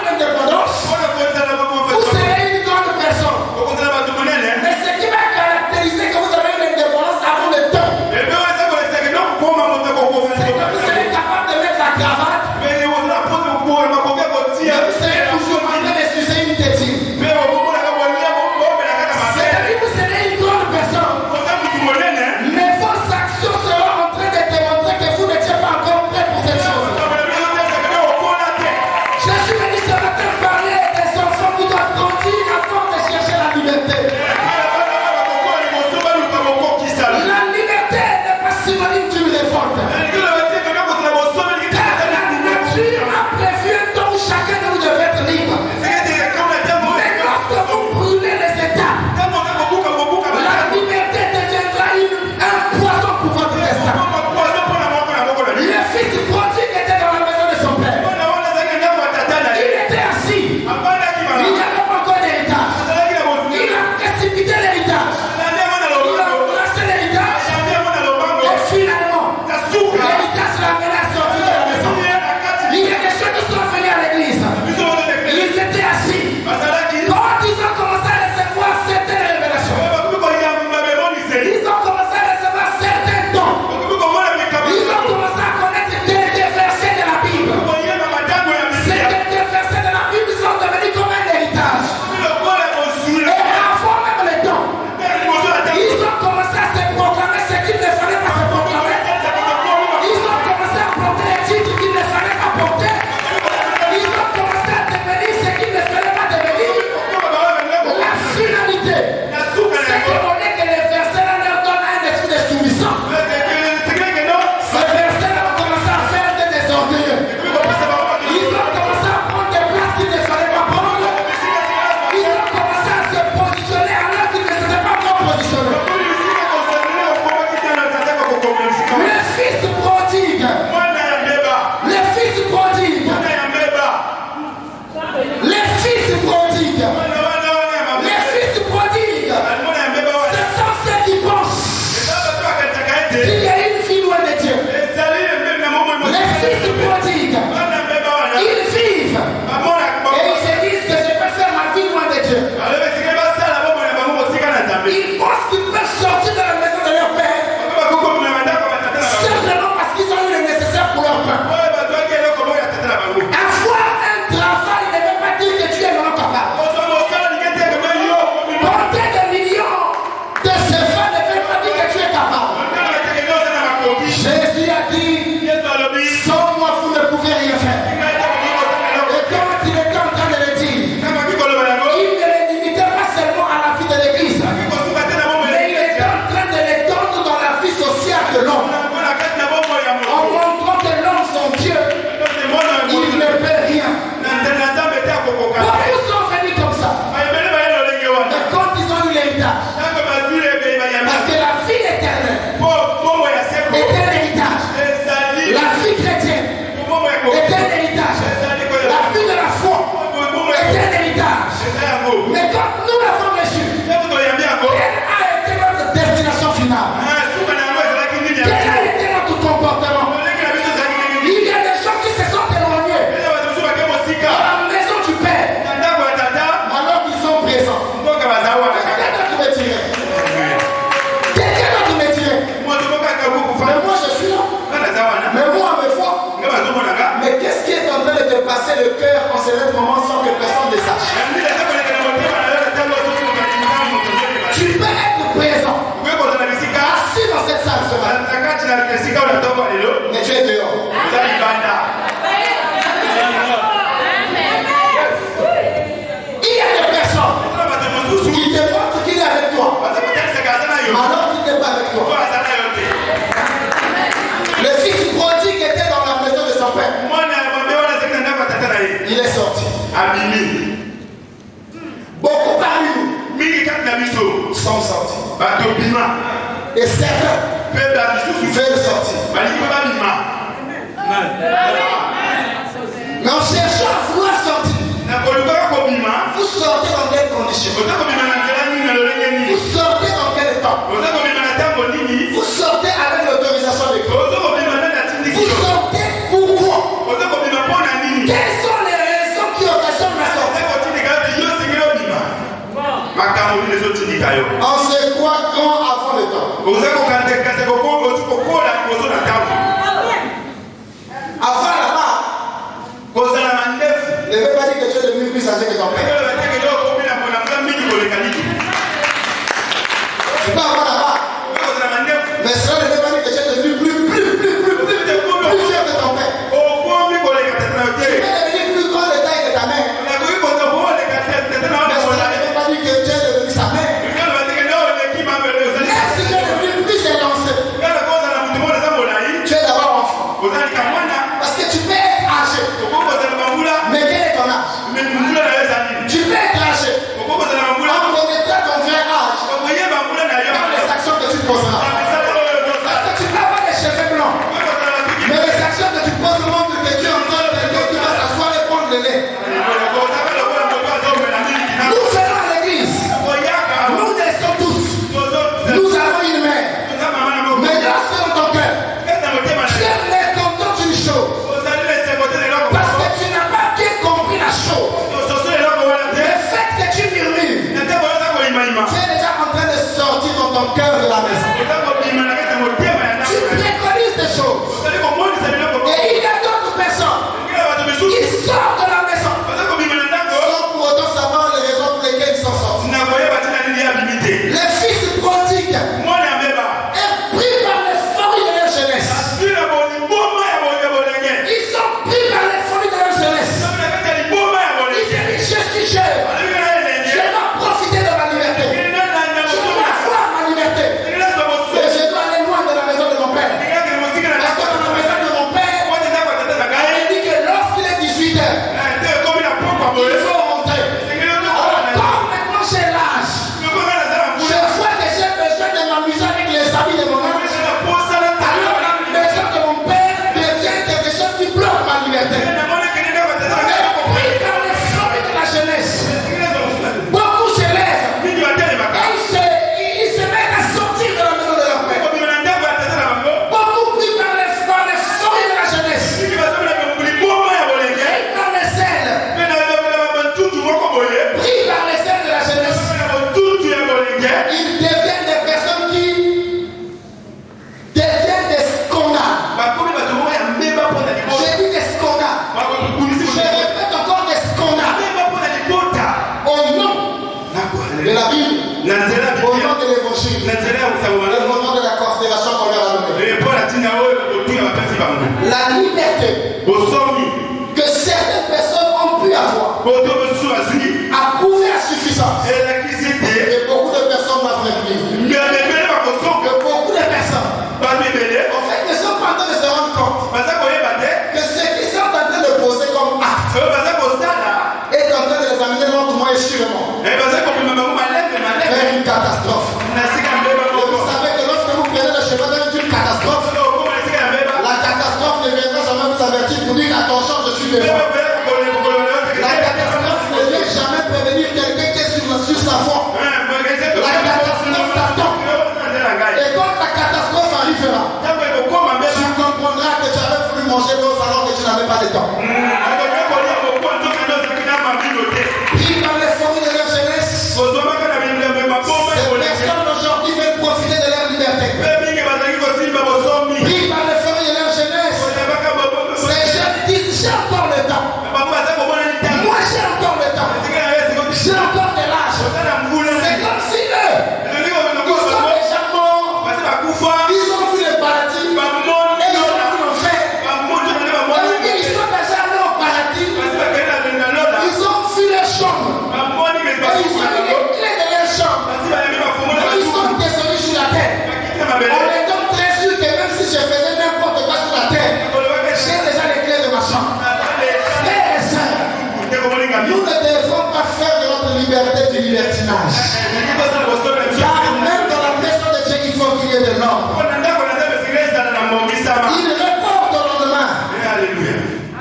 Speaker 4: l'indépendance, vous serez une grande personne. Mais ce qui va caractériser que vous avez une indépendance avant le temps, c'est que vous serez capable de mettre la cravate, mais vous serez toujours en train de sucer une tétine. C'est-à-dire que vous serez une grande personne, mais vos actions seront en train de démontrer que vous n'étiez pas encore prêt pour cette chose. Je suis venu ce matin parler des enfants qui doivent grandir afin de chercher la liberté. La liberté n'est pas synonyme d'une révolte. Car la nature a prévu un temps où chacun de vous devait être libre. Mais lorsque vous brûlez les étapes, la liberté deviendra un poison pour votre destin. Le fils prodigue était dans la maison de son père. Il était assis. Il n'y avait pas encore d'héritage. Il a précipité l'héritage. Il a embrassé l'héritage. Et finalement, l'héritage l'a amené à sortir de la maison. Il y a des gens qui sont venus à l'église. Ils étaient assis. Quand ils ont commencé à recevoir certaines révélations, ils ont commencé à recevoir certains dons. Ils ont commencé à connaître des versets de la Bible. Ces versets de la Bible sont devenus comme un héritage. Et avant même les dons, ils ont commencé à se proclamer ce qu'il ne fallait pas se proclamer. Ils ont commencé à porter les titres qu'il ne fallait pas porter. Ils ont commencé à devenir ce qu'il ne fallait pas devenir. La finalité, c'est qu'on est que les versets là leur donnent un esprit de soumission. Ces versets là ont commencé à faire des désorgueilleux. Ils ont commencé à prendre des places qu'il ne fallait pas prendre. Ils ont commencé à se positionner alors qu'ils ne s'étaient pas encore positionnés. Le fils prodigue. Le fils prodigue. Le fils prodigue. Les fils prodigues, ce sont ceux qui pensent qu'il y a une vie loin de Dieu. Les fils prodigues, ils vivent et ils se disent que je peux faire ma vie loin de Dieu. Ils pensent qu'ils peuvent sortir de la maison de leur père simplement parce qu'ils ont eu le nécessaire pour leur pain. Avoir un travail ne veut pas dire que tu es non capable. Porter des millions de CFA ne veut pas dire que tu es capable. Jésus a dit, sans moi vous ne pouvez rien faire. Et quand il était en train de le dire, il ne le limitait pas seulement à la vie de l'église, mais il était en train de l'étendre dans la vie sociale de l'homme, en montrant que l'homme, son Dieu, il ne peut rien. Beaucoup sont venus comme ça. Mais quand ils ont eu l'héritage, parce que la vie éternelle est un héritage. La vie chrétienne est un héritage. La vie de la foi est un héritage. Mais quand nous l'avons reçu, quelle a été notre destination finale? Quel a été notre comportement? Il y a des gens qui se sont éloignés dans la maison du Père, alors qu'ils sont présents. Quelqu'un doit me tirer. Quelqu'un doit me tirer. Mais moi je suis là. Mais moi mes foi. Mais qu'est-ce qui est en train de te passer le cœur en ce moment sans que personne ne sache? Tu peux être présent, assis dans cette salle ce matin, mais tu es dehors. Il y a des personnes qui te montrent qu'il est avec toi, alors qu'il n'est pas avec toi. Le fils prodigue était dans la maison de son père. Il est sorti. Beaucoup parmi nous sont sortis. Et certains veulent sortir. Mais en cherchant à vouloir sortir, vous sortez dans quelles conditions? Vous sortez dans quel temps? Vous sortez avec l'autorisation de Dieu. Vous sortez pourquoi? On se croit grand avant le temps. Avant là-bas, ne veut pas dire que tu es devenu plus âgé que ton père. Tu peux avoir là-bas. Mais cela ne veut pas dire que tu es devenu plus fier que ton père. Tu peux devenir plus grand de taille que ta mère. Mais cela ne veut pas dire que tu es devenu sa mère. Même si tu es devenu plus élancé, tu es d'abord enfant. Parce que tu peux être âgé. Mais quel est ton âge? Tu peux être âgé. On connaîtra ton vrai âge dans les actions que tu poseras. Parce que tu peux avoir des cheveux blancs. Mais les actions que tu poses montrent que tu es encore quelqu'un qui va s'asseoir et prendre le lait. Nous venons à l'église. Nous naissons tous. Nous avons une mère. Mais lorsque dans ton cœur, tu es mécontent d'une chose. Parce que tu n'as pas bien compris la chose. Le fait que tu murmures, tu es déjà en train de sortir dans ton cœur de la maison. Tu préconises des choses. Et il y a d'autres personnes qui sortent de la maison sans pour autant savoir les raisons pour lesquelles ils s'en sortent. Les fils prodigues est pris par l'euphorie de leur jeunesse. Ils sont pris par l'euphorie de leur jeunesse. Ils se disent, je suis jeune. Je dois profiter de ma liberté. Je dois avoir ma liberté. Et je dois aller loin de la maison de mon père. Parce que dans la maison de mon père, il dit que lorsqu'il est 18 heures, il faut rentrer. Alors, comme maintenant j'ai l'âge, je vois que j'ai besoin de m'amuser avec les amis de mon âge. Alors la maison de mon père devient quelque chose qui bloque ma liberté. Mais pris par l'euphorie de la jeunesse, beaucoup se lèvent et ils se mettent à sortir de la maison de leur père. Beaucoup pris par l'euphorie de la jeunesse, pris par les ailes, pris par les ailes de la jeunesse, ils deviennent des personnes qui deviennent des scandales. J'ai dit des scandales. Je répète encore des scandales. Au nom de la Bible, au nom de l'évangile, au nom de la considération qu'on leur a donnée. La liberté que certaines personnes ont pu avoir a prouvé la suffisance. Et beaucoup de personnes m'ont révélé. Que beaucoup de personnes, en fait, ne sont pas en train de se rendre compte que ce qu'ils sont en train de poser comme acte est en train de les amener lentement et sûrement vers une catastrophe. Et vous savez que lorsque vous prenez le chemin d'une catastrophe, la catastrophe ne viendra jamais vous avertir pour dire attention, je suis devant. La catastrophe ne vient jamais prévenir quelqu'un qui est sur sa foi. La catastrophe t'attend. Et quand la catastrophe arrivera, tu comprendras que tu avais voulu manger l'eau alors que tu n'avais pas de temps. Pris par l'euphorie de leur jeunesse, ces personnes aujourd'hui veulent profiter de leur liberté. Pris par l'euphorie de leur jeunesse, ces jeunes disent j'ai encore le temps. Moi j'ai encore le temps. J'ai encore de l'âge. C'est comme si eux, ils sont déjà morts. Ils ont vu le paradis et ils ont vu l'enfer. Ils sont déjà allés au paradis. Ils ont vu leur chambre. Et ils ont mis les clés de leur chambre. Ils sont descendus sur la terre. On est donc très sûr que même si je faisais n'importe quoi sur la terre, j'ai déjà les clés de ma chambre. Frères et sœurs, nous ne devons pas faire de notre liberté du libertinage. Car même dans la maison de Dieu, il faut qu'il y ait de l'ordre. Il reporte au lendemain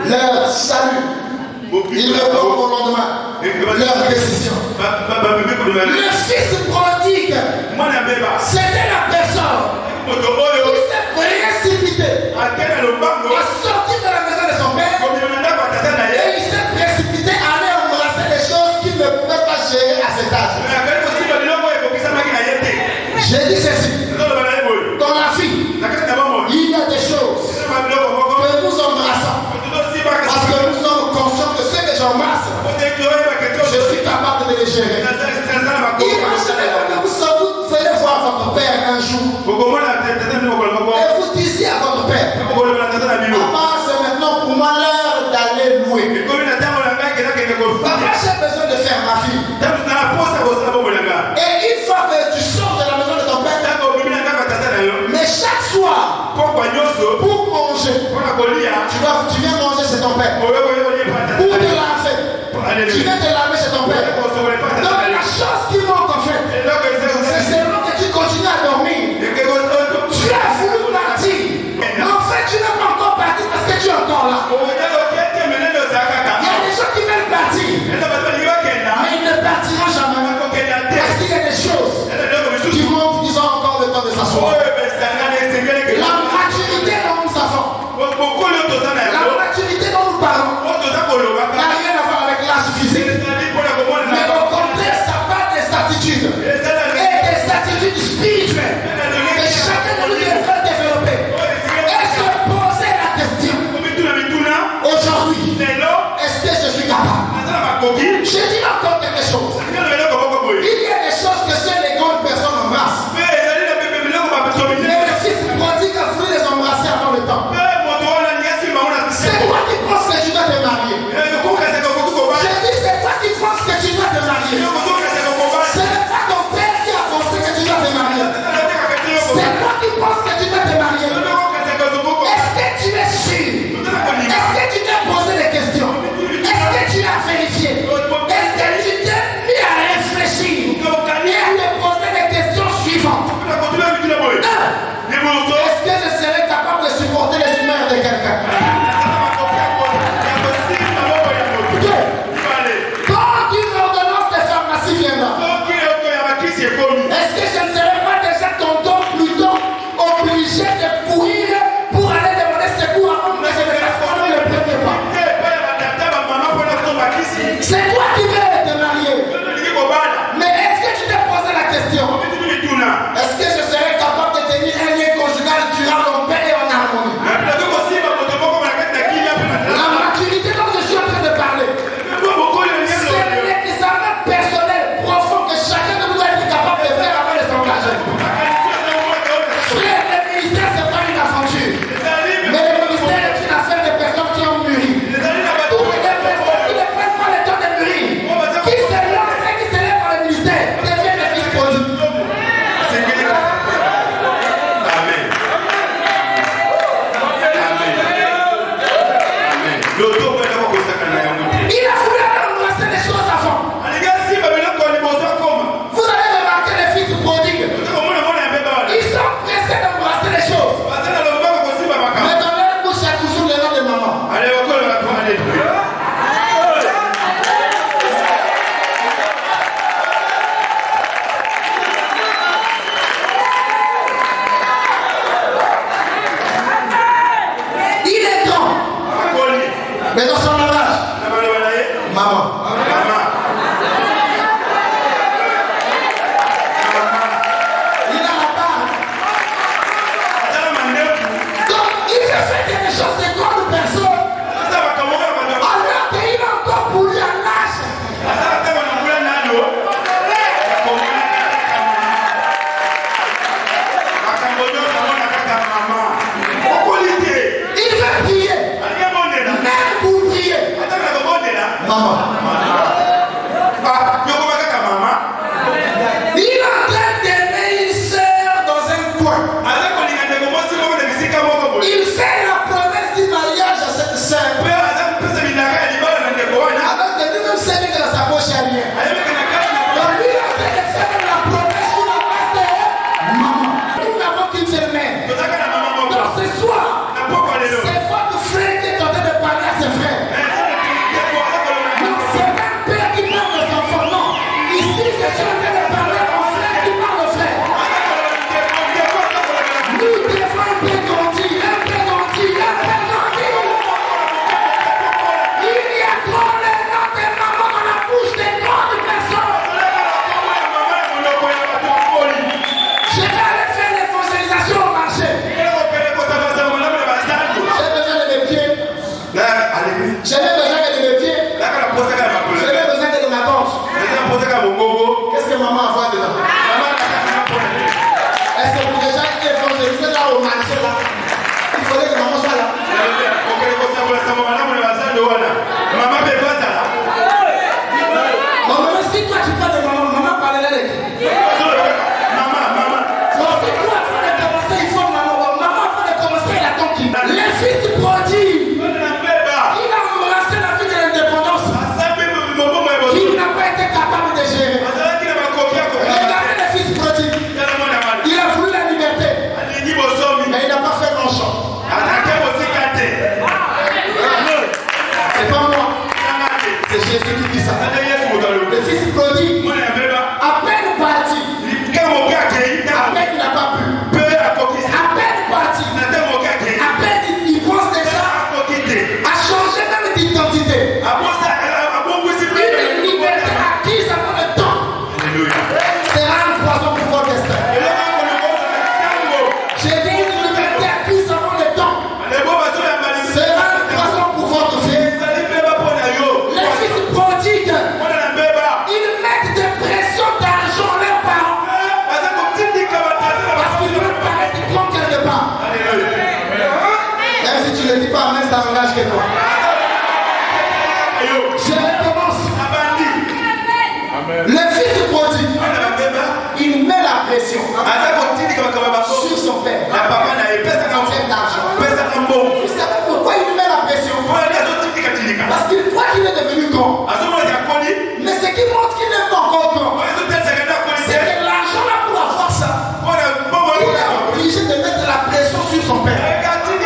Speaker 4: leur salut. Il reporte au lendemain leur décision. Le fils prodigue, c'était la personne qui s'est précipité à sortir de la maison de son père et il s'est précipité à aller embrasser des choses qu'il ne pouvait pas gérer à cet âge. capable de les gérer. Imaginez que vous allez voir votre père un jour. Et vous disiez à votre père, maman, c'est maintenant pour moi l'heure d'aller louer. Papa, j'ai besoin de faire ma fille. Et une fois que tu sors de la maison de ton père, mais chaque soir, pour manger, tu viens manger chez ton père. Pour te laver, tu viens te laver chez ton père. Donc la chose qui manque en fait, c'est seulement que tu continues à dormir. Tu as voulu partir, mais en fait tu n'es pas encore parti parce que tu es encore là. Il y a des gens qui veulent partir, mais ils ne partiront jamais parce qu'il y a des choses qui manquent, ils ont encore le temps de s'asseoir. La maturité dont nous avons, la maturité dont nous parlons, n'a rien à voir avec l'âge physique, mais au contraire ça part des attitudes et des attitudes spirituelles que chacun de nous devrait développer et se poser la question: aujourd'hui, est-ce que je suis capable? Je dis encore quelque chose. Il y a des choses que seules les grandes personnes embrassent. Mais le fils prodigue a voulu les embrasser avant le temps. C'est tu ne dis pas amen, ça engage que toi. Je recommence. Le fils du prodigue, il met la pression sur son père. En termes d'argent. Vous savez pourquoi il met la pression? Parce qu'il croit qu'il est devenu grand. Mais ce qui montre qu'il n'est pas encore grand, c'est que l'argent là pour avoir ça, il est obligé de mettre la pression sur son père. Regardez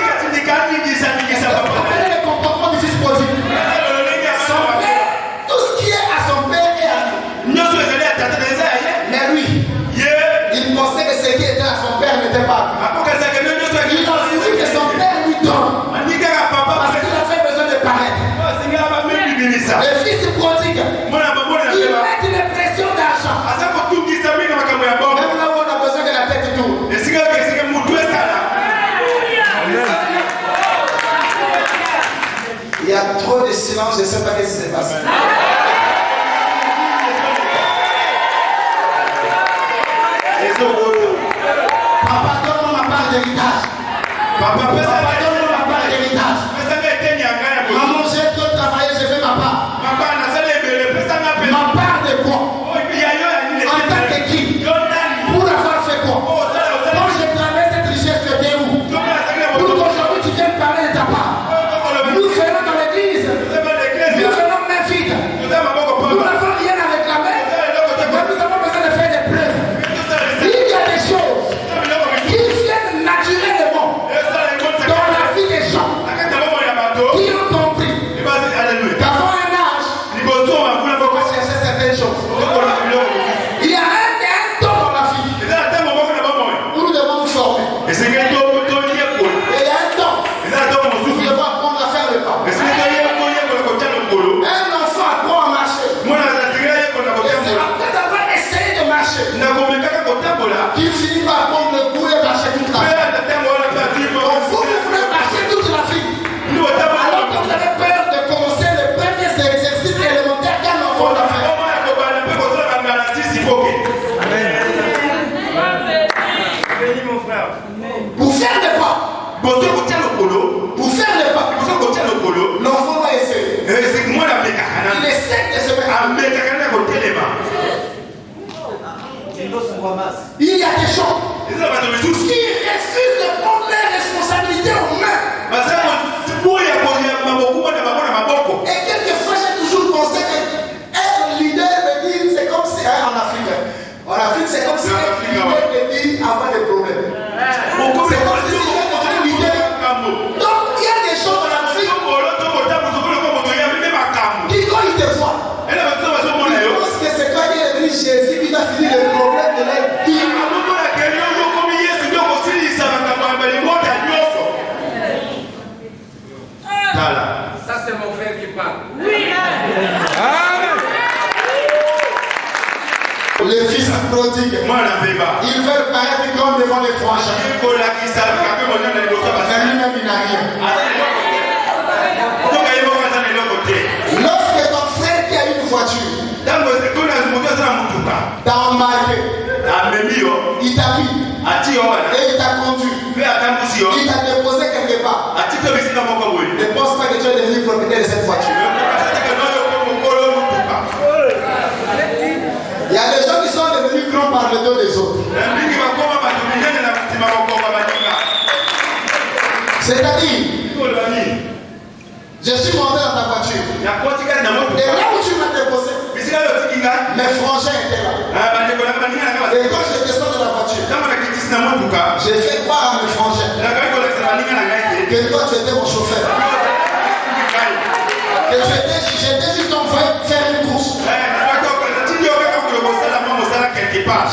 Speaker 4: le comportement du fils prodigue. Son père, tout ce qui est à son père est à lui. Mais lui, il pensait que ce qui était à son père n'était pas à lui. Il a voulu que son père lui donne. Parce qu'il a fait besoin de paraître. Le fils prodigue, il met une pression d'argent. Même là où on a besoin que la tête tourne. Il y a trop de silence, je ne sais pas ce qui se passe. Papa, donne-moi ma part d'héritage. Papa, donne-moi ma part d'héritage. Maman, j'ai trop travaillé, je fais ma part. Ma part de quoi? En tant que qui? Pour avoir fait quoi? Quand je traverse cette richesse, tu étais où? Pour qu'aujourd'hui tu viennes parler de ta part. Nous venons dans l'église. Nous venons main vide. Nous n'avons rien à réclamer. Mais nous avons besoin de faire des preuves. Il y a des choses qui viennent naturellement dans la vie des gens qui ont compris qu'avant un âge, il faut chercher certaines choses. Il y a un temps dans la vie où nous devons nous former. Et il y a un temps où nous devons apprendre à faire le pas. Un enfant apprend à marcher. Et c'est après avoir essayé de marcher qu'il finit par prendre le goût et marcher toute la vie. Vous voulez marcher toute la vie. Alors que vous avez peur de commencer les premiers exercices élémentaires qu'un enfant doit faire. Pour faire des pas. Pour faire des pas. L'enfant va essayer. Il essaie de se mettre. Il y a des gens qui refusent de prendre les responsabilités en main. Et quelquefois, j'ai toujours pensé qu'être leader veut dire, c'est comme si en Afrique. En Afrique, c'est comme si être leader veut dire avoir des problèmes. C'est comme si c'était un leader. Donc, il y a des gens en Afrique qui, quand ils te voient, ils pensent que c'est quand il est venu Jésus qui va finir le problème de leur vie.
Speaker 2: Ça, c'est mon frère qui parle.
Speaker 4: Le fils prodigue, il veut paraître comme devant les frangins. Mais lui-même, il n'a rien. Lorsque ton frère qui a une voiture t'a embarqué, il t'a mis et il t'a conduit, il t'a déposé quelque part, ne pense pas que tu es devenu propriétaire de cette voiture. Il y a des gens qui sont devenus grands par le dos des autres. C'est-à-dire, je suis monté dans ta voiture. Et là où tu m'as déposé, mes frangins étaient là. Et quand je descends de la voiture, j'ai fait croire à mes frangins que toi tu étais mon chauffeur. Que j'étais juste envoyé faire une course.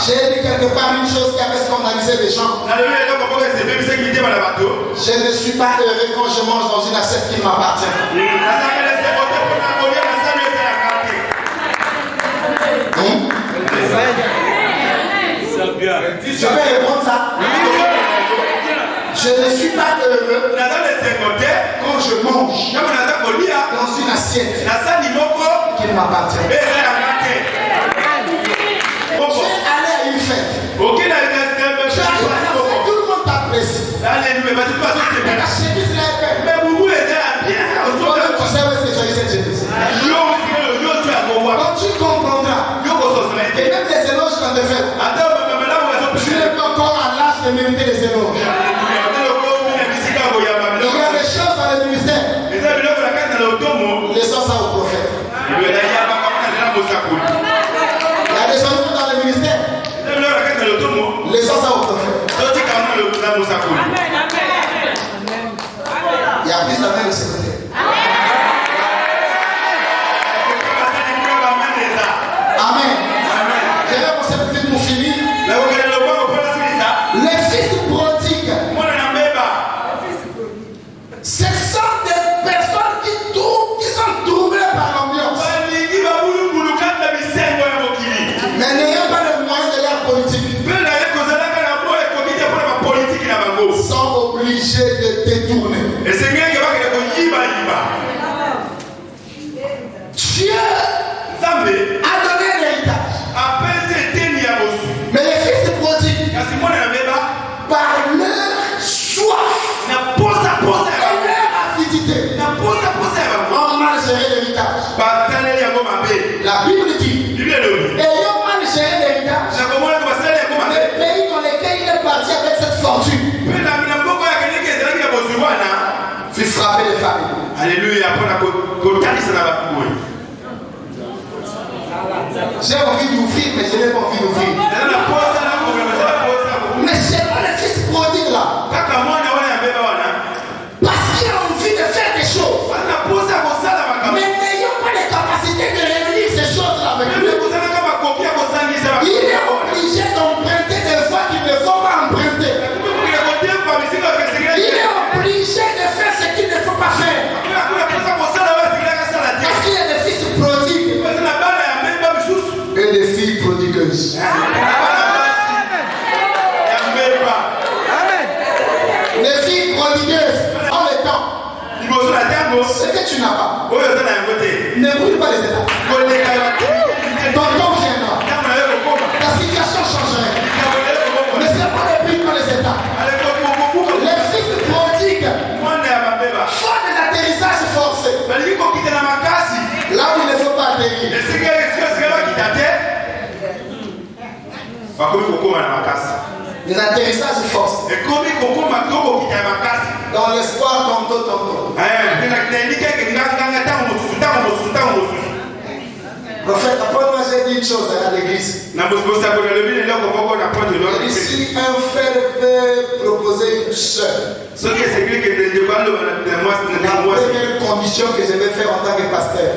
Speaker 4: J'ai dit quelque part une chose qui avait scandalisé les gens. Je ne suis pas heureux quand je mange dans une assiette qui m'appartient. Je vais répondre ça. Je ne suis pas heureux quand je mange dans une assiette qui m'appartient. Tu es allé à une fête. Tout le monde t'apprécie. Mais la chemise là est belle. Laissons ça au prophète. Il y a des gens dans le ministère. Laissons ça au prophète. Il y a plus d'amen de ce côté. Amen. Je vais vous servir pour finir. Les fils prodigues, ce sont des personnes qui sont troublées par l'ambiance. Mais n'ayant pas le moyen de leur politique, sont obligés de détourner. Dieu a donné l'héritage. Mais les fils prodigues, par leur soif et leur avidité, ont mal géré l'héritage. La Bible dit, ayant mal géré l'héritage, les pays dans lesquels il est parti avec cette fortune fut frappé les familles.
Speaker 2: Alléluia.
Speaker 4: J'ai envie d'ouvrir, mais je n'ai pas envie d'ouvrir. Mais c'est pas les fils prodigues là. Parce qu'il a envie de faire des choses. Mais n'ayant pas les capacités de réunir ces choses-là avec lui, il est obligé d'emprunter des voies qu'il ne faut pas emprunter. Il est obligé de faire ce qu'il ne faut pas faire. Parce qu'il y a des fils prodigues et des filles prodigueuses. Les filles prodigueuses ont le temps. Ce que tu n'as pas, ne brûle pas les étapes. Ton temps viendra. Ta situation changerait. Ne c'est pas ne brûle pas les étapes. Les fils prodigues font des atterrissages forcés. Là où il ne faut pas atterrir. Des atterrissages forcés. Dans l'espoir tantôt. Prophète, après moi j'ai dit une chose à l'église. Si un frère veut proposer une soeur, la première condition que je vais faire en tant que pasteur,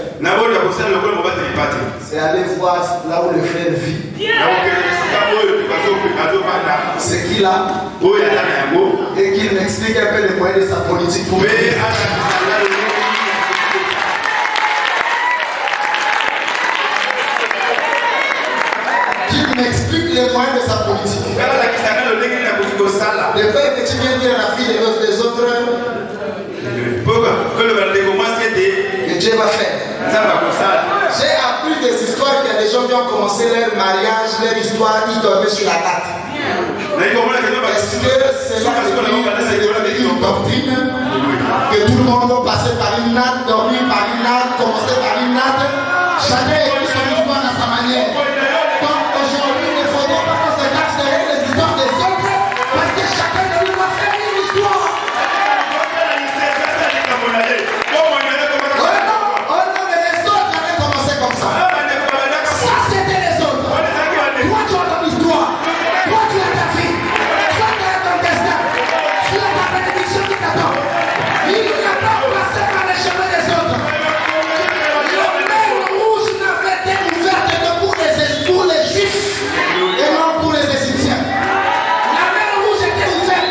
Speaker 4: c'est aller voir là où le frère vit. Ce qu'il a. Et qu'il m'explique un peu les moyens de sa politique pour vivre. Qu'il m'explique les moyens de sa politique. Le fait que tu viens dire à la fille des autres que Dieu va faire. J'ai appris des histoires qu'il y a des gens qui ont commencé leur mariage, leur histoire, ils dormaient sur la table. Est-ce que c'est là une doctrine que tout le monde va passer par une natte, dormir par une natte, commencer par une natte? Chacun écrit son histoire à sa manière. Donc aujourd'hui, il ne faudra pas qu'on se cache derrière les histoires des autres, parce que chacun de nous va faire une histoire. Oh non, mais les autres avaient commencé comme ça. Ça, c'était les autres. Toi, tu as ton histoire. Toi, tu as ta vie. Toi, tu as ton destin. Tu as ta bénédiction qui t'attend. Il n'a pas passé par les chemins des autres. La mer rouge n'avait été ouverte que pour les Juifs et non pour les Égyptiens. La mer rouge était ouverte.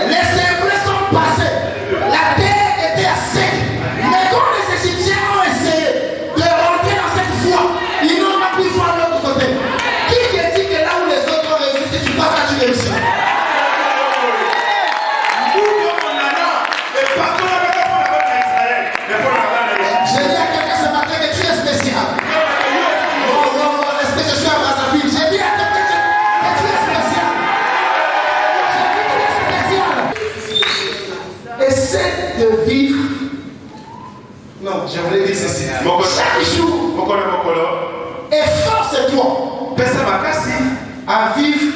Speaker 4: Les Hébreux sont passés. La terre était sec. Mais quand les Égyptiens ont essayé de rentrer dans cette voie, ils n'ont pas pu voir l'autre côté. Qui te dit que là où les autres ont réussi, si tu passes là, tu réussis? J'ai dit à quelqu'un ce matin que tu es spécial. Non, est-ce que je suis à Brazzaville? J'ai dit à quelqu'un que tu es spécial. J'ai dit que tu es spécial. Essaie de vivre. Non, je voulais dire ceci. Chaque jour, efforce-toi à vivre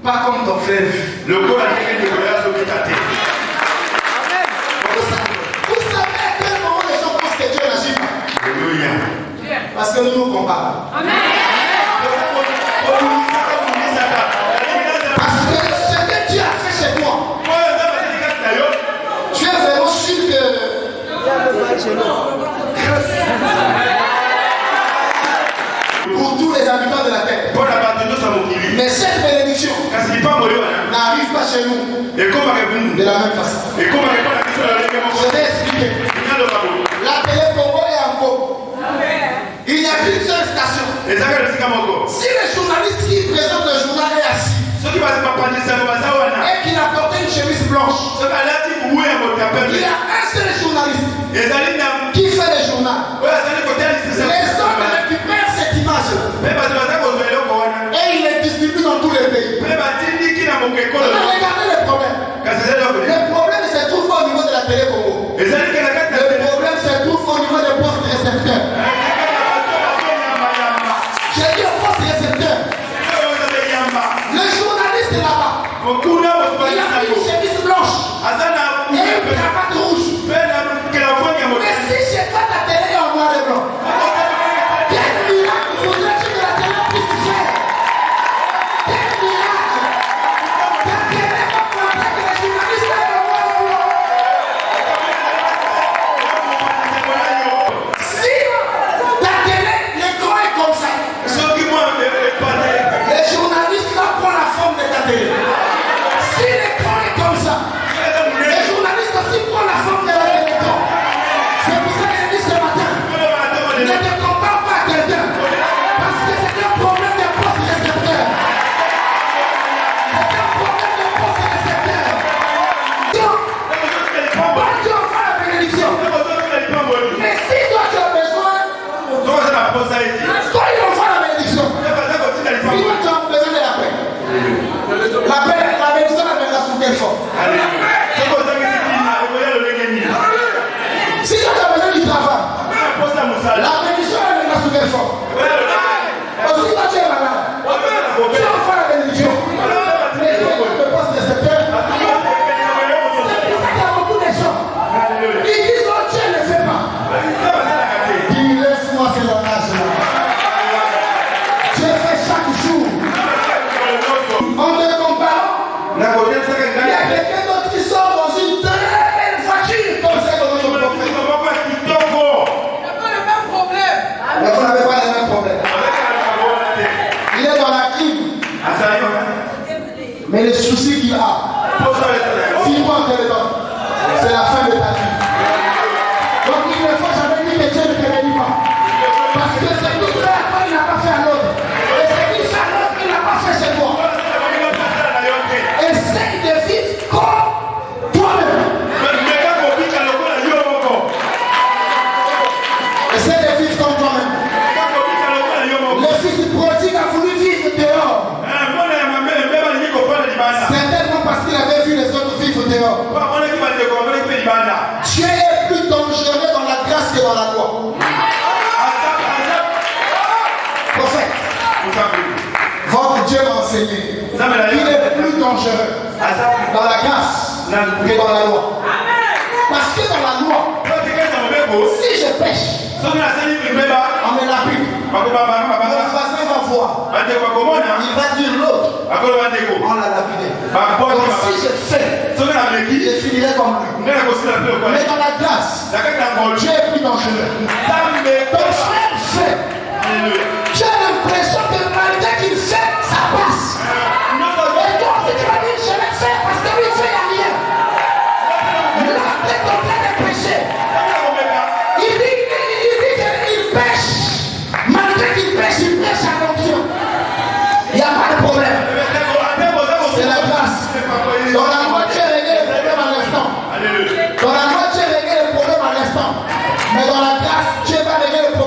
Speaker 4: pas comme ton frère. Vous parle. Parce que ce que Dieu a fait chez toi, tu es vraiment sûr que pour tous les habitants de la terre. Mais cette bénédiction n'arrive pas chez nous de la même façon. Je vais expliquer. La télé Congo est en Congo. Il n'y a qu'une seule station. Si le journaliste qui présente le journal est assis et qu'il a porté une chemise blanche, il y a un seul journaliste qui fait le journal. Les hommes récupèrent cette image et ils les distribuent dans tous les pays. Regardez le problème. Le problème se trouve pas au niveau de la télé Congo. Le problème se trouve au niveau des postes récepteurs. J'ai dit aux postes récepteurs. Le journaliste est là-bas. Il a pris une chemise blanche et une cravate rouge. Mais si chez toi ta télé est en noir et blanc, quel miracle voudrais-tu que la télé puisse faire? Quel miracle? Ta télé va montrer que le journaliste est en noir et blanc. Si ta télé, l'écran est comme ça, le journaliste là prend la forme de ta télé. Si l'écran est comme ça, le journaliste aussi prend la forme de l'écran. C'est pour ça que je dis ce matin, ne te compare pas à quelqu'un, parce que c'est un problème de poste récepteur. C'est un problème de poste récepteur. Bon Dieu va la bénédiction. Mais si toi tu as besoin, quand il envoie la bénédiction, si toi tu as besoin de la paix, la bénédiction la viendra sous quelle forme? Si toi tu as besoin du travail, la bénédiction la viendra sous quelle forme? Aussi toi tu es malade, tu envoies la bénédiction. Mais le poste récepteur, c'est pour ça qu'il y a beaucoup de gens qui disent oh Dieu ne fait pas. Dis laisse-moi ce langage-là. Dieu fait chaque jour. En te comparant, il y a quelqu'un d'autre qui sort dans une très belle voiture comme ça dans notre prophète. Mais vous n'avez pas le même problème. Il est dans la clim. Mais le souci qu'il a, si toi on te le donne, c'est la fin de ta vie. Donc il ne faut jamais dire que Dieu ne te bénit pas. Parce que ce qu'il fait à toi, il n'a pas fait à l'autre. Et ce qu'il fait à l'autre, il n'a pas fait chez toi. Essaye de vivre comme toi-même. Essaye de vivre comme toi-même. Le fils prodigue a voulu vivre dehors. Certainement parce qu'il avait vu les autres vivre dehors. Dieu est plus dangereux dans la grâce que dans la loi. Prophète, votre Dieu m'a enseigné. Il est plus dangereux dans la grâce que dans la loi. Parce que dans la loi, si je pêche, on me l'applique. Mon voisin va voir. Il va dire l'autre. On l'a lapidé. Donc si je fais, je finirai comme lui. Mais dans la grâce, Dieu est plus dangereux. Ton frère fait. Tu as l'impression que malgré qu'il fait, ça passe. Et toi, si tu vas dire je vais faire parce que lui il fait rien. L'autre est en train de pécher. Il dit qu'il pêche. Malgré qu'il pêche à l'onction. Il n'y a pas de problème. C'est la grâce. Dans la loi, tu as réglé le problème à l'instant. Dans la loi, tu as réglé le problème à l'instant. Mais dans la grâce, Dieu va régler le problème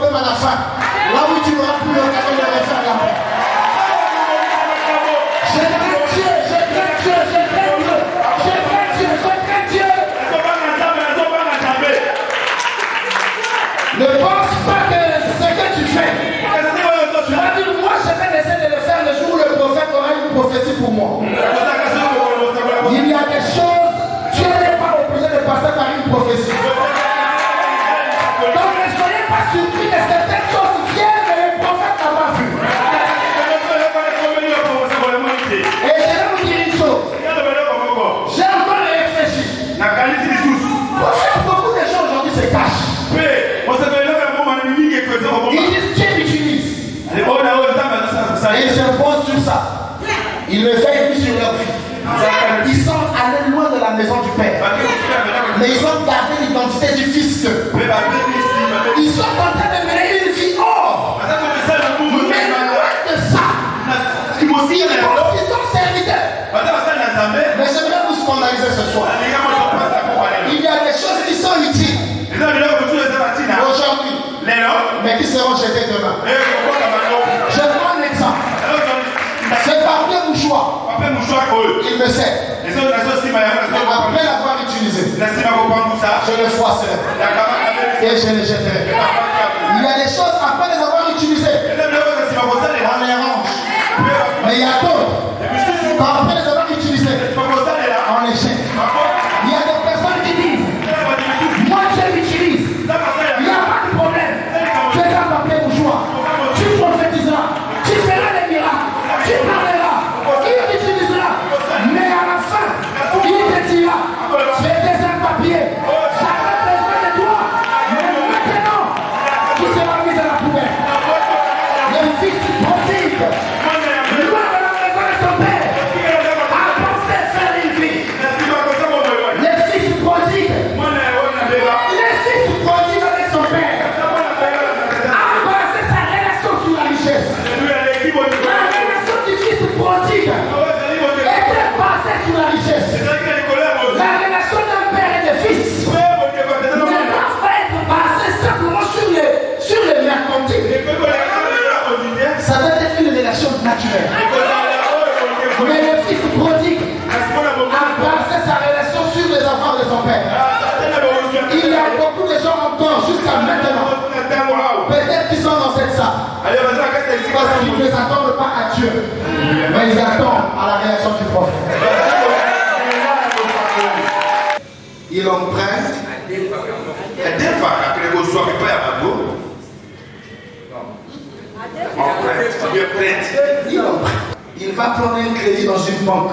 Speaker 4: Mais ils ont gardé l'identité du fils. Ils sont en train de mener une vie hors. Mais loin de ça, ils sont serviteurs. Mais j'aimerais vous scandaliser ce soir. Il y a des choses qui sont utiles aujourd'hui, mais qui seront jetées demain. Je prends un exemple. Ce papier mouchoir, il me sert. Après l'avoir utilisé, je le froisserai et je le jetterai. Il y a des choses après les avoir utilisées, on les range. Mais il y a d'autres, après les avoir utilisées, on les jette. Il y a des personnes qui disent, moi je l'utilise, il n'y a pas de problème. Tu es un papier mouchoir, tu prophétiseras, tu feras des miracles, tu parleras, il utilisera. Mais à la fin, il te dira, tu étais un papier, j'avais besoin de toi. Mais maintenant, tu seras mis à la poubelle. Le fils prodigue, loin de la maison de son père, a pensé faire une vie. Le fils prodigue avec son père, a basé sa relation sur la richesse. La relation du fils prodigue était basée sur la richesse. La relation d'un père et de fils ne doit pas être basée simplement sur les mercantiles. Ça doit être une relation naturelle. Mais le fils prodigue a basé sa relation sur les enfants de son père. Il y a beaucoup de gens encore jusqu'à maintenant, peut-être qu'ils sont dans cette salle, parce qu'ils ne s'attendent pas à Dieu, mais ils attendent à la réaction du prophète. Ils l'empruntent. Il va prendre un crédit dans une banque.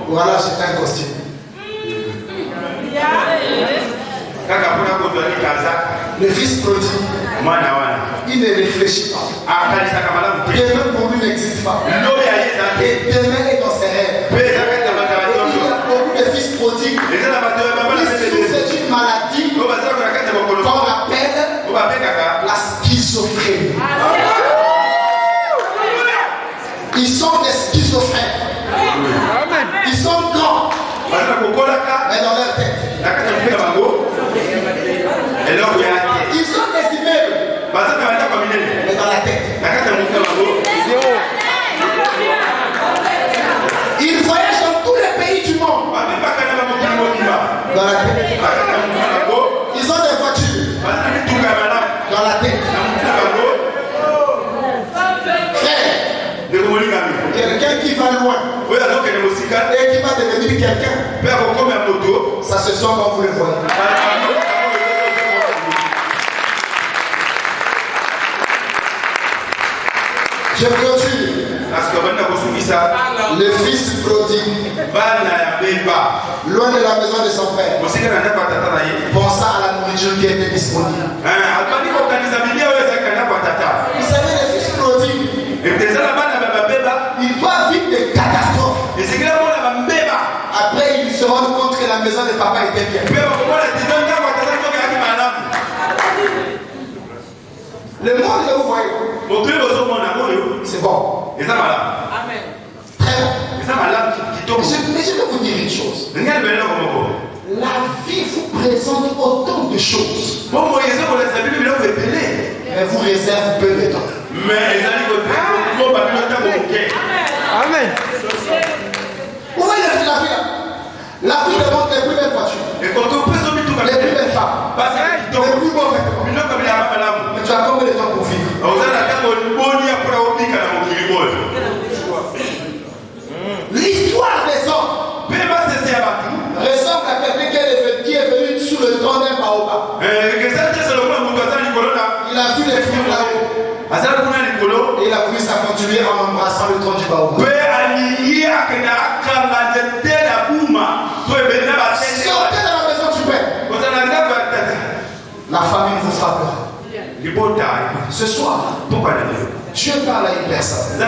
Speaker 4: Voilà, c'est un costume. Le fils prodigue, il ne réfléchit pas. Demain pour lui n'existe pas. Et demain est dans ses rêves. Et il y a beaucoup de fils prodigues. Ils souffrent d'une maladie qu'on appelle la schizophrénie. Ils sont des schizophrènes. Ils sont grands, mais dans leur tête. Ils sont des immeubles, mais dans la tête. Ils voyagent dans tous les pays du monde, dans la tête. Ils ont des voitures, dans la tête. Frère, quelqu'un qui va loin et qui va devenir quelqu'un, ça se sent quand vous le voyez. Je continue. Le fils prodigue, loin de la maison de son père, pensa à la nourriture qui était disponible. Vous savez, le fils prodigue, il doit vivre des catastrophes. Après, il se rend compte que la maison de papa était bien. Le monde que vous voyez, c'est bon.
Speaker 2: Amen.
Speaker 4: Très bon. Mais je vais vous dire une chose. La vie vous présente autant de choses, mais vous réserve peu de temps.
Speaker 2: Amen.
Speaker 4: Vous voyez la vie là. La vie demande les plus belles voitures, les plus belles femmes, les plus beaux vêtements. Mais tu as combien de temps pour vivre? L'histoire des hommes ressemble à quelqu'un qui est venu sous le tronc d'un baobab. Il a vu les fruits là-haut et il a voulu s'aventurer en embrassant le tronc du baobab. Sortez de la maison du père. La famille vous frappera. Ce soir, Dieu parle à une personne.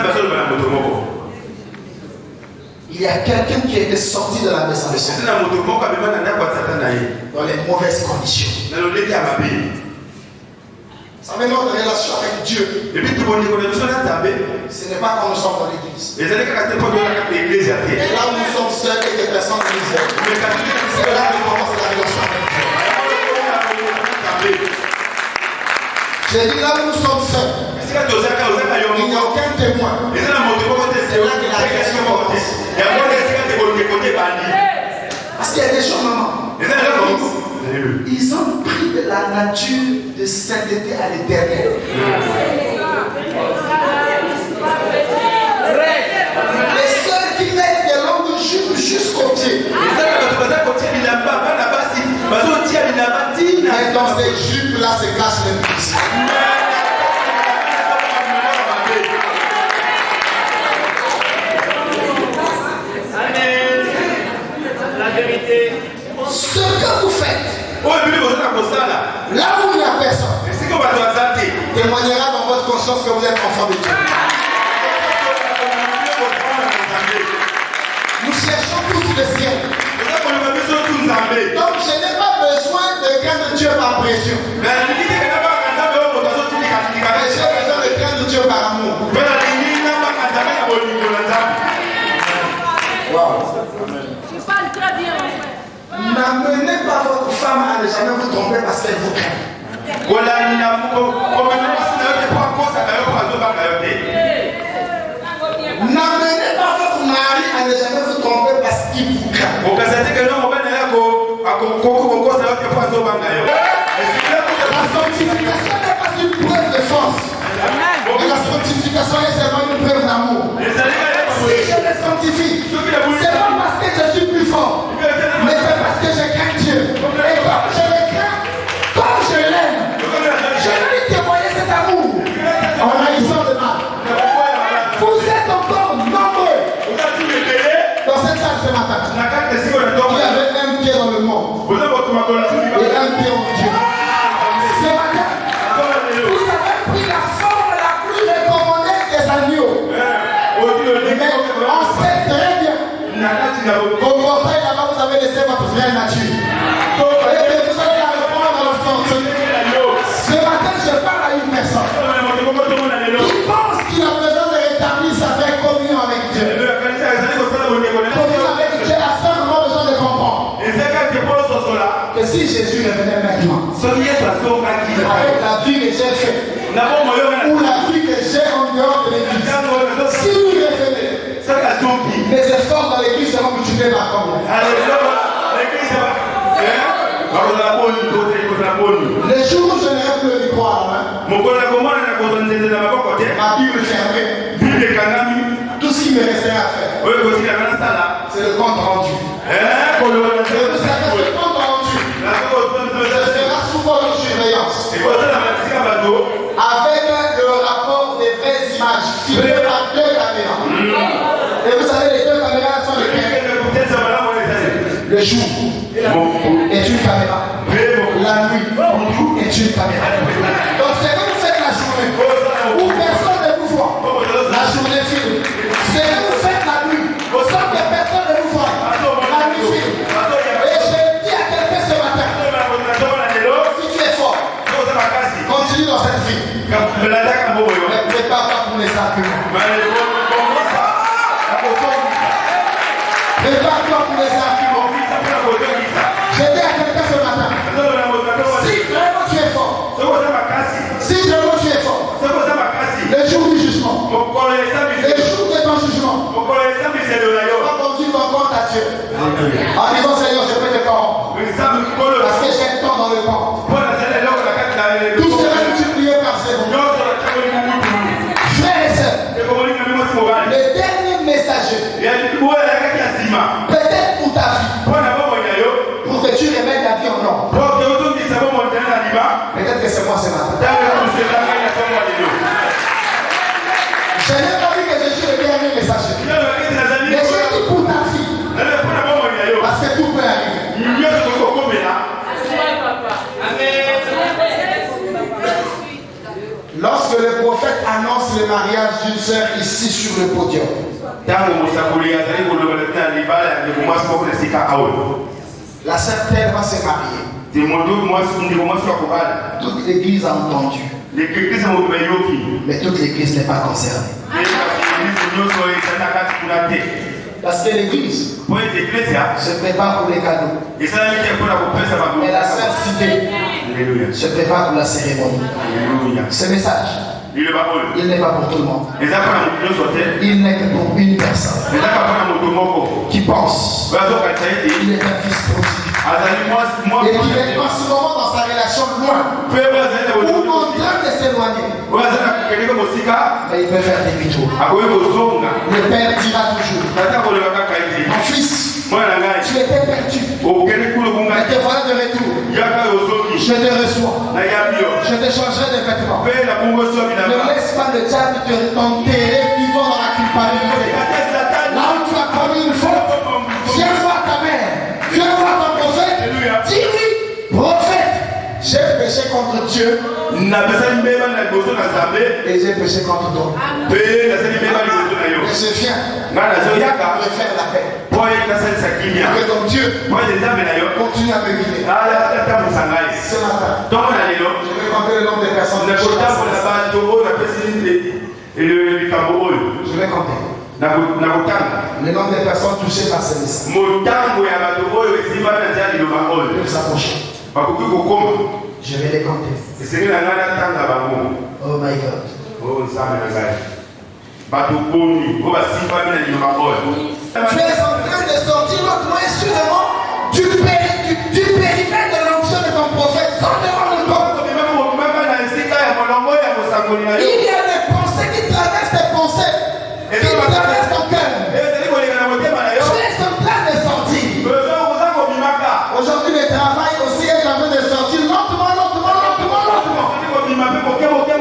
Speaker 4: Il y a quelqu'un qui était sorti de la maison de Satan dans les mauvaises conditions. Vous savez, notre relation avec Dieu, ce n'est pas quand nous sommes dans l'église. Et là où nous sommes seuls et que personne ne nous aime, c'est là que commence la relation avec Dieu. J'ai dit là où nous sommes seuls, il n'y a aucun témoin. C'est là que la relation commence. Parce qu'il y a des gens, maman, ils ont pris de la nature de sainteté à l'éternel. Les seuls qui mettent des longues jupes jusqu'au pied. Mais dans ces jupes-là se cachent les prisons. Ce que vous faites, là où il n'y a personne, témoignera dans votre conscience que vous êtes enfant de Dieu. Nous cherchons tous le ciel. Donc je n'ai pas besoin de craindre Dieu par pression. Mais j'ai besoin de craindre Dieu par amour. Wow. N'amenez pas votre femme à ne jamais vous tromper parce qu'elle vous craint. N'amenez pas votre mari à ne jamais vous tromper parce qu'il vous craint. La sanctification n'est pas une preuve de force. Mais la sanctification est seulement une preuve d'amour. Si je me sanctifie, c'est pas parce que je suis plus fort, mais c'est parce que je crains Dieu. Et comme je le crains, comme je l'aime, je lui témoigner cet amour en haïssant le mal. Vous êtes encore nombreux dans cette salle ce matin. Vous avez un pied dans le monde et un pied en Dieu. Ce matin, vous avez pris la forme la plus recommandée des agneaux. Mais on sait très bien qu'au contraire là-bas vous avez laissé votre vraie nature. Et que vous allez la reprendre dans le sens. Ce matin je parle à une personne qui pense qu'il a besoin de rétablir sa vraie communion avec Dieu. Communion avec Dieu a simplement besoin de comprendre que si Jésus revenait maintenant avec la vie que j'ai faite ou la vie que j'ai en dehors de l'église, si vous revenez, mes efforts dans l'église seront multipliés par combien? Les jours où je n'aurai plus le micro à la main, ma Bible fermée, tout ce qui me resterait à faire, c'est le compte rendu. Et vous savez, ce compte rendu sera sous votre surveillance avec le rapport des vraies images filmées par 2 caméras. Et vous savez, les 2 caméras sont lesquelles? Le jour est une caméra, la nuit est une caméra. Donc c'est que vous faites la journée où personne ne vous voit, la journée filme. C'est que vous faites la nuit sans que personne ne vous voit, la nuit filme. Et je dis à quelqu'un ce matin, si tu es fort, continue dans cette vie. Ne prépare pas pour les arguments. Prépare-toi pour les arguments. Je dis à quelqu'un ce matin, si vraiment tu es fort, si vraiment tu es fort, le jour du jugement, le jour de ton jugement, on va conduire ton compte à Dieu. En disant Seigneur, je peux te corrompre parce que j'ai le temps dans le compte. Tout sera multiplié par seconde. Frères et sœurs, le dernier messager, peut-être pour ta vie, pour que tu remettes ta vie en ordre. Peut-être que c'est moi ce matin. Je n'ai pas dit que je suis le dernier messager. Mais je dis pour ta vie. Parce que tout peut arriver. Lorsque le prophète annonce le mariage d'une sœur ici sur le podium, La sœur Terre va se marier. Toute l'église a entendu. Mais toute l'église n'est pas concernée. Parce que l'église se prépare pour les cadeaux. Mais la sœur Cité se prépare pour la cérémonie. Ce message, il n'est pas pour tout le monde. Il n'est que pour une personne qui pense qu'il est un fils prodigue. Et qu'il est en ce moment dans sa relation loin ou en train de s'éloigner. Mais il peut faire demi-tour. Le Père dira toujours: mon fils, tu étais perdu, mais te voilà de retour. Je te reçois. Je te changerai de vêtements. Ne laisse pas le diable t'enterrer vivant dans la culpabilité. Là où tu as commis une faute, viens voir ta mère, viens voir ton prophète. Dis-lui: prophète, j'ai péché contre Dieu et j'ai péché contre toi. Mais je viens pour faire la paix. Que ton Dieu continue à me guider. Ce matin, je vais compter le nombre de personnes. Je vais compter le nombre de personnes touchées par ce message. Ils peuvent s'approcher. Je vais les compter. Oh my God. Tu es en train de sortir notre moyen sûrement du périmètre de l'onction de ton prophète sans te rendre compte. Il y a des pensées qui traversent tes pensées, qui traversent ton cœur. Tu es en train de sortir. Aujourd'hui, le travail aussi est en train de sortir lentement.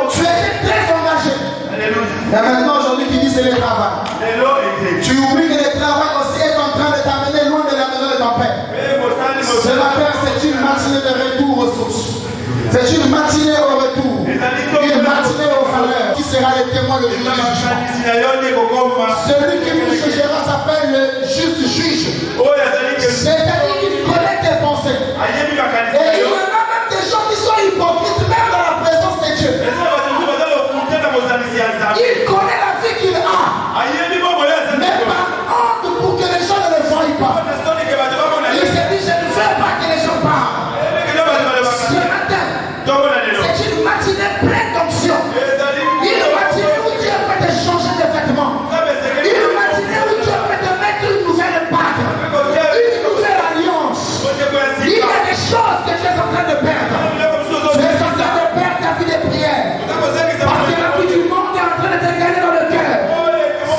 Speaker 4: Tu es très engagé. Et maintenant, aujourd'hui, tu dis c'est le travail. Tu oublies que le travail aussi est en train de t'amener loin de la maison de ton père. Ce matin, c'est une matinée de retour aux sources. C'est une matinée au retour. Une matinée aux valeurs. Qui sera le témoin le jour du jugement? Celui qui nous jugera s'appelle le juste juge. C'est-à-dire qu'il connaît tes pensées. Et il y en a même des gens qui sont hypocrites, même dans la présence de Dieu. Il connaît la vie qu'il a. Mais par honte pour que les gens ne le voient pas. Il s'est dit: je ne veux pas que les gens parlent. Ce matin, c'est une matinée pleine d'onction. Une matinée où Dieu peut te changer de vêtements. Une matinée où Dieu peut te mettre une nouvelle pâte, une nouvelle alliance. Il y a des choses que tu es en train de perdre. Tu es en train de perdre ta vie de prière. Parce que la vie du monde est en train de te gagner dans le cœur.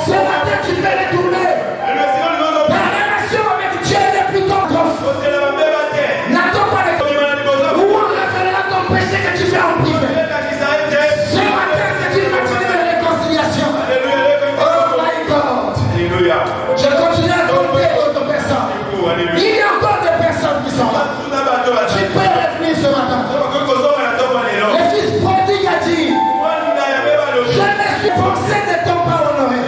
Speaker 4: Ce matin, tu peux retourner. Ta relation avec Dieu n'est plus ton coffre. N'attends pas les ou on révélera ton péché que tu fais en privé. Ce matin, c'est une matinée de réconciliation. Oh my God. Je continue à compter d'autres personnes. Il y a encore des personnes qui sont là. Tu peux revenir ce matin. Le fils prodigue a dit: je me suis forcé de ton pas honoré.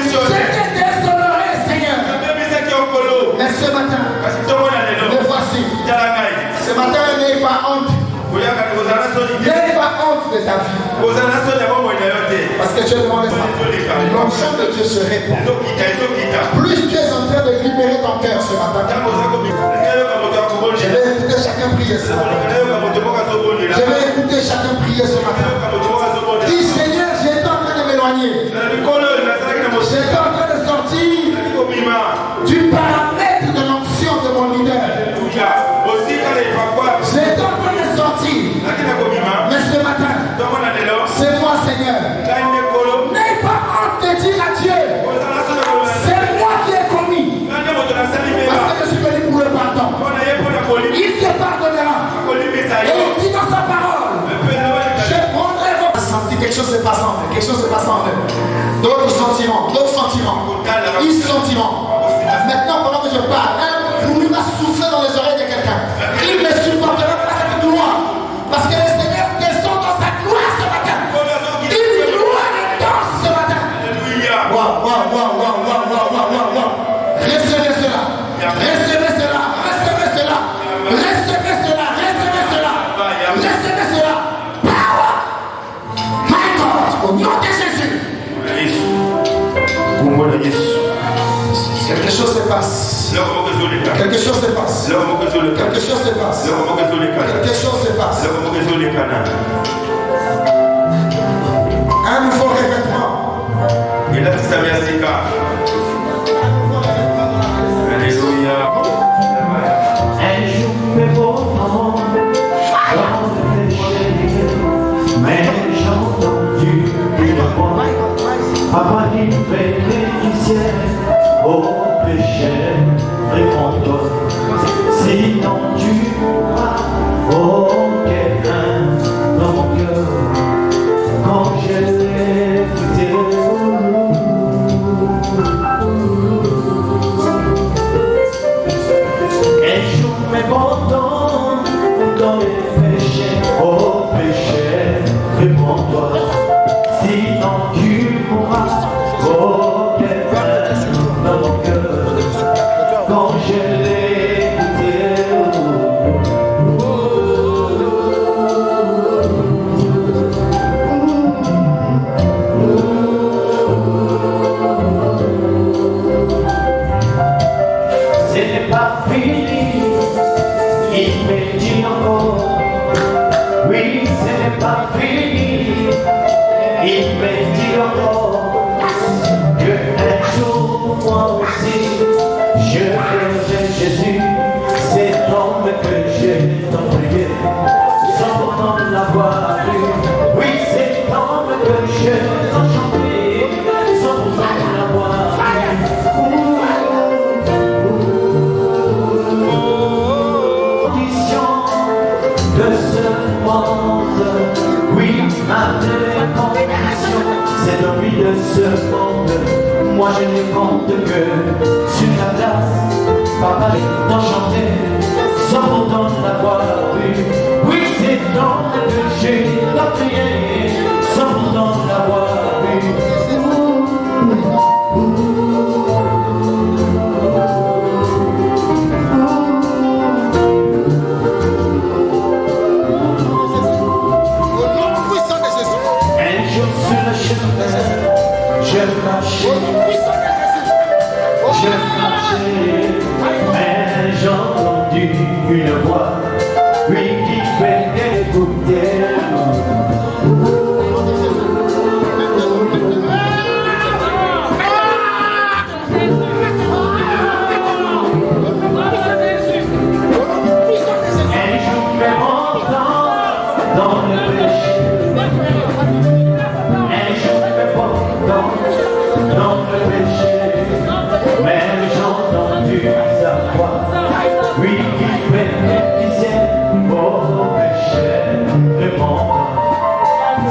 Speaker 4: J'étais déshonoré, Seigneur. Mais ce matin, me voici. Ce matin, n'aie pas honte. N'aie pas honte de ta vie. Parce que tu es devant les femmes. L'onction de Dieu se répand. Plus tu es en train de libérer ton cœur ce matin. Je vais écouter chacun prier ce matin. Je vais écouter chacun prier ce matin. Dis: Seigneur, j'étais en train de m'éloigner. J'étais en train de sortir du paramètre de l'onction de mon leader. J'étais en train de sortir. Mais ce matin, c'est moi, Seigneur. N'aie pas honte de dire à Dieu: c'est moi qui ai commis. Parce que je suis venu pour le pardon. Il te pardonnera. Et il dit dans sa parole: je prendrai vos sentiments. Quelque chose se passe en fait. Quelque chose se passe en fait. D'autres sentiments. Ils sentiments. Maintenant, pendant que je parle, un bruit va souffler dans les oreilles de quelqu'un. Il ne supportera pas cette gloire. Parce que le Seigneur descend dans sa gloire ce matin. Une gloire intense ce matin. Waouh. Recevez cela. Recevez cela. Recevez cela. Recevez cela. Recevez cela. Power. My God. Au nom de Jésus. Quelque chose se passe. Quelque chose se passe. Quelque chose se passe. Quelque chose se passe. Un nouveau revêtement.
Speaker 2: Alléluia.
Speaker 5: Un jour mes beaux moments dans le péché, mais j'ai entendu une voix afin qu'il bénéficiait au péché. Réponds-toi, sinon tu mourras. Oh, quelqu'un dans mon cœur, quand je l'ai écouté. Et je m'abandonne dans les péchés, oh péché, réponds-toi, sinon tu mourras. Oh, quelqu'un dans mon cœur, quand je l'ai écouté. Ce n'est pas fini, il me dit encore. Oui, ce n'est pas fini, il me dit encore que un jour moi aussi je verrai Jésus, cet homme que j'ai tant prié, sans pourtant l'avoir vu. Oui, cet homme que j'ai tant chanté, sans pourtant l'avoir vu. De ce monde, oui, ma dernière condition, c'est dans lui de ce monde. Moi je ne compte que sur la place, papa t'en chanter, sans pourtant l'avoir vu. Oui, c'est dans que j'ai tant prié, sans pourtant l'avoir vu. Je marchais, mais j'ai entendu une voix, oui, qui fait écouter. Un jour fait montant dans le péché. Dans le péché, mais j'ai entendu sa voix, oui, qui bénéficiait au péché, réponds-moi,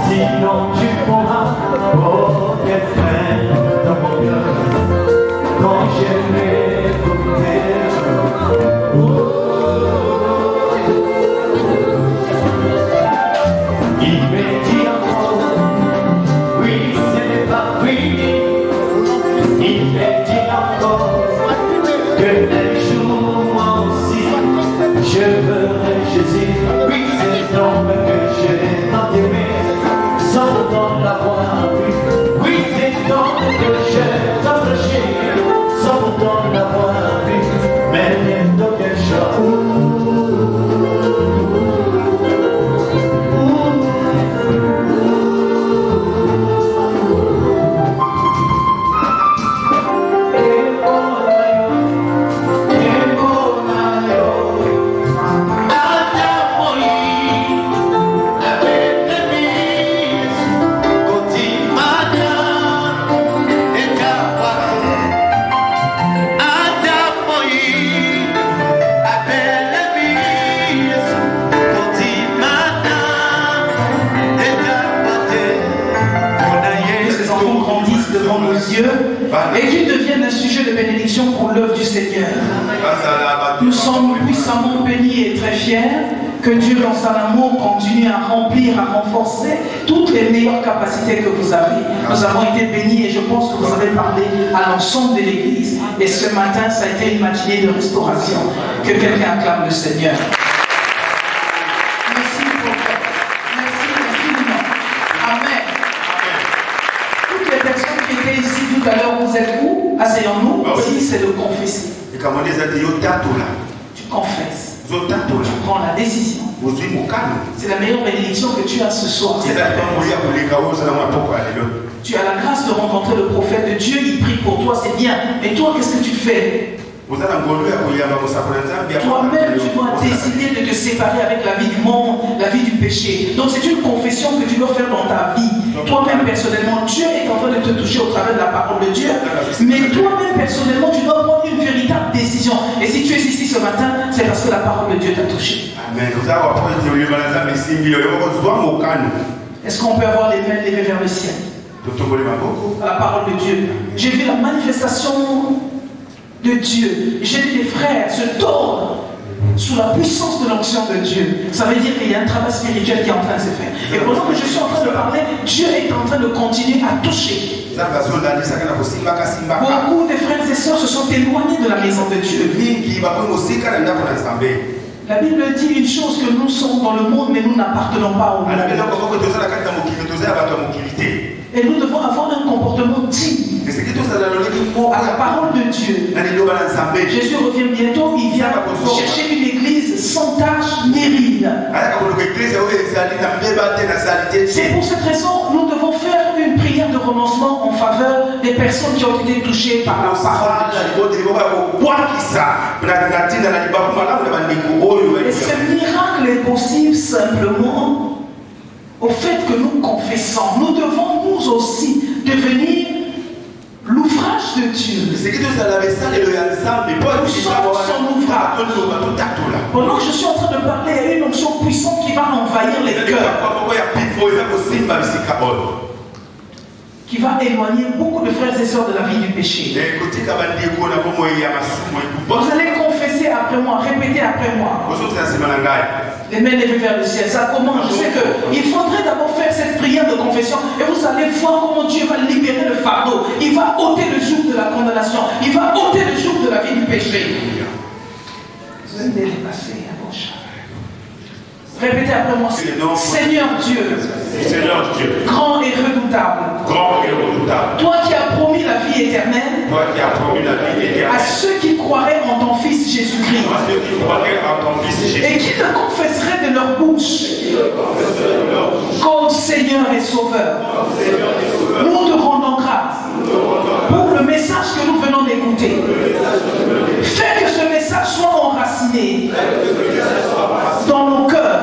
Speaker 5: sinon tu mourras, oh, quel frein dans mon cœur, quand je l'ai écouté. Il me dit encore, oui, ce n'est pas fini. Il me dit encore que un jour moi aussi je verrai Jésus. Oui, c'est l'homme que j'ai tant aimé, sans dans l'avoir vu. Oui, c'est l'homme que j'ai tant cherché, sans dans l'avoir vu. Mais bientôt quelque chose.
Speaker 3: Et qu'il devienne un sujet de bénédiction pour l'œuvre du Seigneur. Nous sommes puissamment bénis et très fiers Que Dieu, dans son amour, continue à remplir, à renforcer toutes les meilleures capacités que vous avez. Nous avons été bénis et je pense que vous avez parlé à l'ensemble de l'Église. Et ce matin, ça a été une matinée de restauration. Que quelqu'un acclame le Seigneur. Merci prophète. Merci infiniment. Amen. Toutes les personnes qui étaient ici tout à l'heure, vous êtes où? Asseyons-nous. Ici, c'est de confesser. Tu confesses. Tu prends la décision. C'est la meilleure bénédiction que tu as ce soir. Tu as la grâce de rencontrer le prophète de Dieu, il prie pour toi, c'est bien. Mais toi, qu'est-ce que tu fais? Toi-même, tu dois décider de te séparer avec la vie du monde, la vie du péché. Donc c'est une confession que tu dois faire dans ta vie. Toi-même, personnellement, Dieu est en train de te toucher au travers de la parole de Dieu. Mais toi-même, personnellement, tu dois prendre une véritable décision. Et si tu es ici ce matin, c'est parce que la parole de Dieu t'a touché. Est-ce qu'on peut avoir les mains levées vers le ciel? La parole de Dieu. J'ai vu la manifestation de Dieu. J'ai vu les frères se tordre sous la puissance de l'onction de Dieu. Ça veut dire qu'il y a un travail spirituel qui est en train de se faire. Et pendant que je suis en train de parler, Dieu est en train de continuer à toucher. Beaucoup de frères et sœurs se sont éloignés de la maison de Dieu. La Bible dit une chose, que nous sommes dans le monde, mais nous n'appartenons pas au monde. Et nous devons avoir un comportement digne à la parole de Dieu. Jésus revient bientôt, il vient chercher une église sans tache ni ride. C'est pour cette raison nous devons faire une prière de renoncement en faveur des personnes qui ont été touchées par la parole de Dieu. Et ce miracle est possible simplement au fait que nous confessons. Nous devons nous aussi devenir l'ouvrage de Dieu. Nous sommes son ouvrage. Pendant que je suis en train de parler, il y a une onction puissante qui va envahir les cœurs, qui va éloigner beaucoup de frères et sœurs de la vie du péché. Vous allez confesser après moi, répéter après moi. Les mains levées vers le ciel, ça commence. Je sais qu'il faudrait d'abord faire cette prière de confession et vous allez voir comment Dieu va libérer le fardeau. Il va ôter le joug de la condamnation. Il va ôter le joug de la vie du péché. Vous allez dépasser à vos chats. Répétez après moi. Seigneur Dieu, grand et redoutable, toi qui as promis la vie éternelle, à ceux qui croiraient en ton Fils Jésus-Christ et qui te confesseraient de leur bouche comme Seigneur et Sauveur, nous te rendons grâce pour le message que nous venons d'écouter. Fais que ce message soit enraciné dans nos cœurs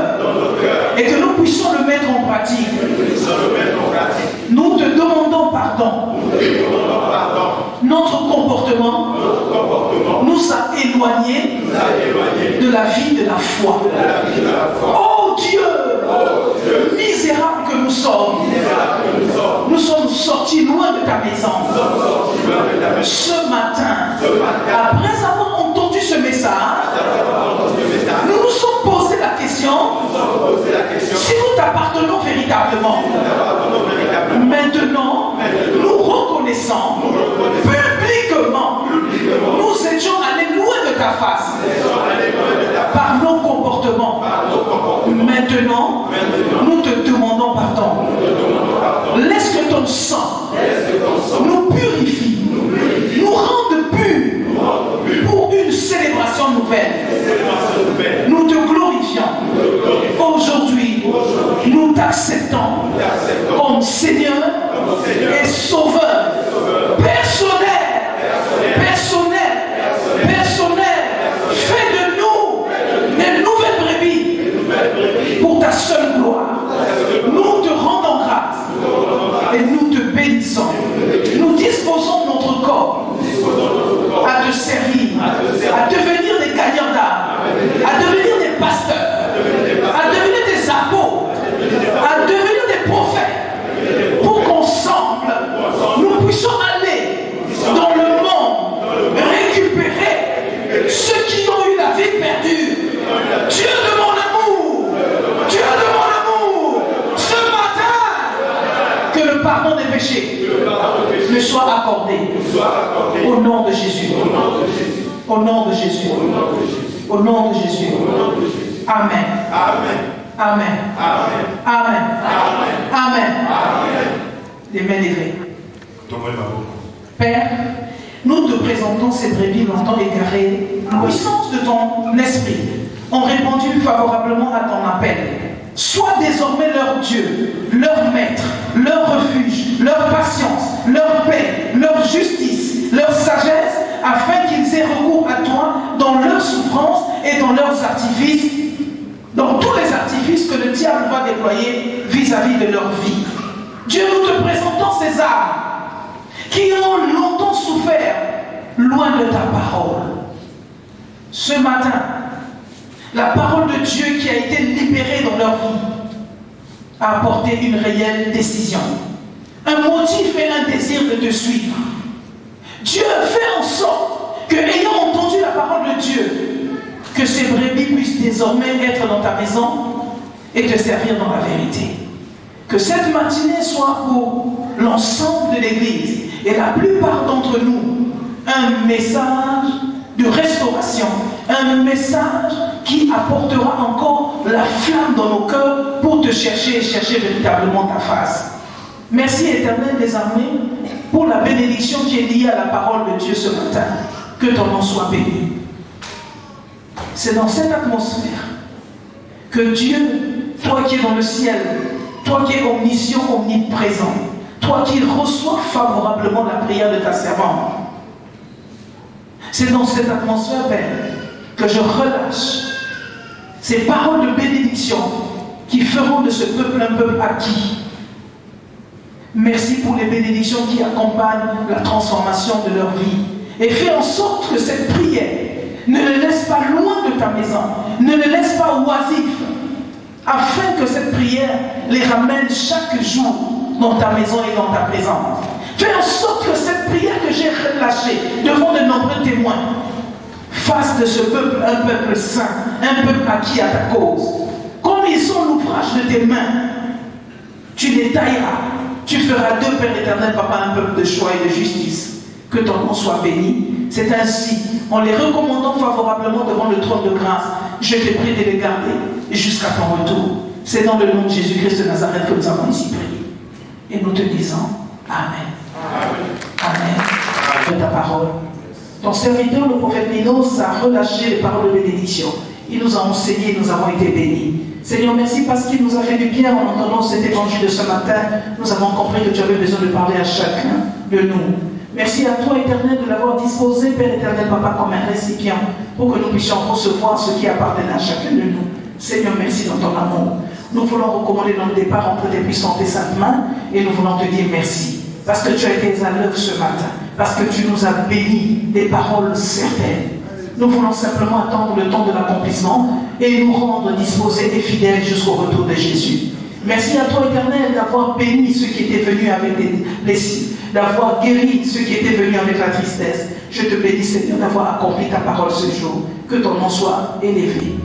Speaker 3: et que nous puissions le mettre en pratique. Nous te demandons pardon. Notre comportement nous a éloignés de la vie de la foi. Oh Dieu, misérable que nous sommes, nous sommes sortis loin de ta maison. Ce matin, après avoir entendu ce message, nous nous sommes posé la question si nous t'appartenons véritablement. Maintenant, nous reconnaissons publiquement, nous étions allés loin de ta face par nos comportements. Maintenant, nous te demandons pardon. Laisse que ton sang nous purifie, nous rende purs pour une célébration nouvelle. Nous te glorifions. Aujourd'hui, nous t'acceptons comme Seigneur et Sauveur. nom de Jésus. Au nom de Jésus. Au nom de Jésus. Amen. Amen. Amen. Amen. Amen. Les mains levées. Père, nous te présentons ces brebis longtemps égarées. La puissance de ton esprit ont répondu favorablement à ton appel. Sois désormais leur Dieu, leur maître, leur refuge, leur patience, leur paix, leur justice, leur sagesse, afin qu'ils aient recours à toi dans leurs souffrances et dans leurs artifices, dans tous les artifices que le diable va déployer vis-à-vis de leur vie. Dieu, nous te présentons ces âmes qui ont longtemps souffert loin de ta parole. Ce matin, la parole de Dieu qui a été libérée dans leur vie a apporté une réelle décision, un motif et un désir de te suivre. Dieu fait en sorte que, ayant entendu la parole de Dieu, que ces brebis puissent désormais être dans ta maison et te servir dans la vérité. Que cette matinée soit pour l'ensemble de l'Église et la plupart d'entre nous un message de restauration, un message qui apportera encore la flamme dans nos cœurs pour te chercher et chercher véritablement ta face. Merci Éternel des armées pour la bénédiction qui est liée à la parole de Dieu ce matin. Que ton nom soit béni. C'est dans cette atmosphère que Dieu, toi qui es dans le ciel, toi qui es omniscient, omniprésent, toi qui reçois favorablement la prière de ta servante, c'est dans cette atmosphère, Père, que je relâche ces paroles de bénédiction qui feront de ce peuple un peuple acquis. Merci pour les bénédictions qui accompagnent la transformation de leur vie. Et fais en sorte que cette prière ne les laisse pas loin de ta maison, ne les laisse pas oisifs, afin que cette prière les ramène chaque jour dans ta maison et dans ta présence. Fais en sorte que cette prière que j'ai relâchée devant de nombreux témoins fasse de ce peuple un peuple saint, un peuple acquis à ta cause. Comme ils sont l'ouvrage de tes mains, tu les tailleras, tu feras d'eux, Père éternel, Papa, un peuple de choix et de justice. Que ton nom soit béni. C'est ainsi, en les recommandant favorablement devant le trône de grâce, je te prie de les garder jusqu'à ton retour. C'est dans le nom de Jésus-Christ de Nazareth que nous avons ici prié. Et nous te disons Amen. Amen. De ta parole. Ton serviteur, le prophète Minos, a relâché les paroles de bénédiction. Il nous a enseigné, nous avons été bénis. Seigneur, merci parce qu'il nous a fait du bien en entendant cet évangile de ce matin. Nous avons compris que tu avais besoin de parler à chacun de nous. Merci à toi, Éternel, de l'avoir disposé, Père éternel, Papa, comme un récipient, pour que nous puissions recevoir ce qui appartenait à chacun de nous. Seigneur, merci dans ton amour. Nous voulons recommander notre départ entre tes puissantes et saintes mains, et nous voulons te dire merci. Parce que tu as été à l'œuvre ce matin, parce que tu nous as bénis des paroles certaines. Nous voulons simplement attendre le temps de l'accomplissement et nous rendre disposés et fidèles jusqu'au retour de Jésus. Merci à toi, Éternel, d'avoir béni ceux qui étaient venus avec les blessures, d'avoir guéri ceux qui étaient venus avec la tristesse. Je te bénis, Seigneur, d'avoir accompli ta parole ce jour. Que ton nom soit élevé.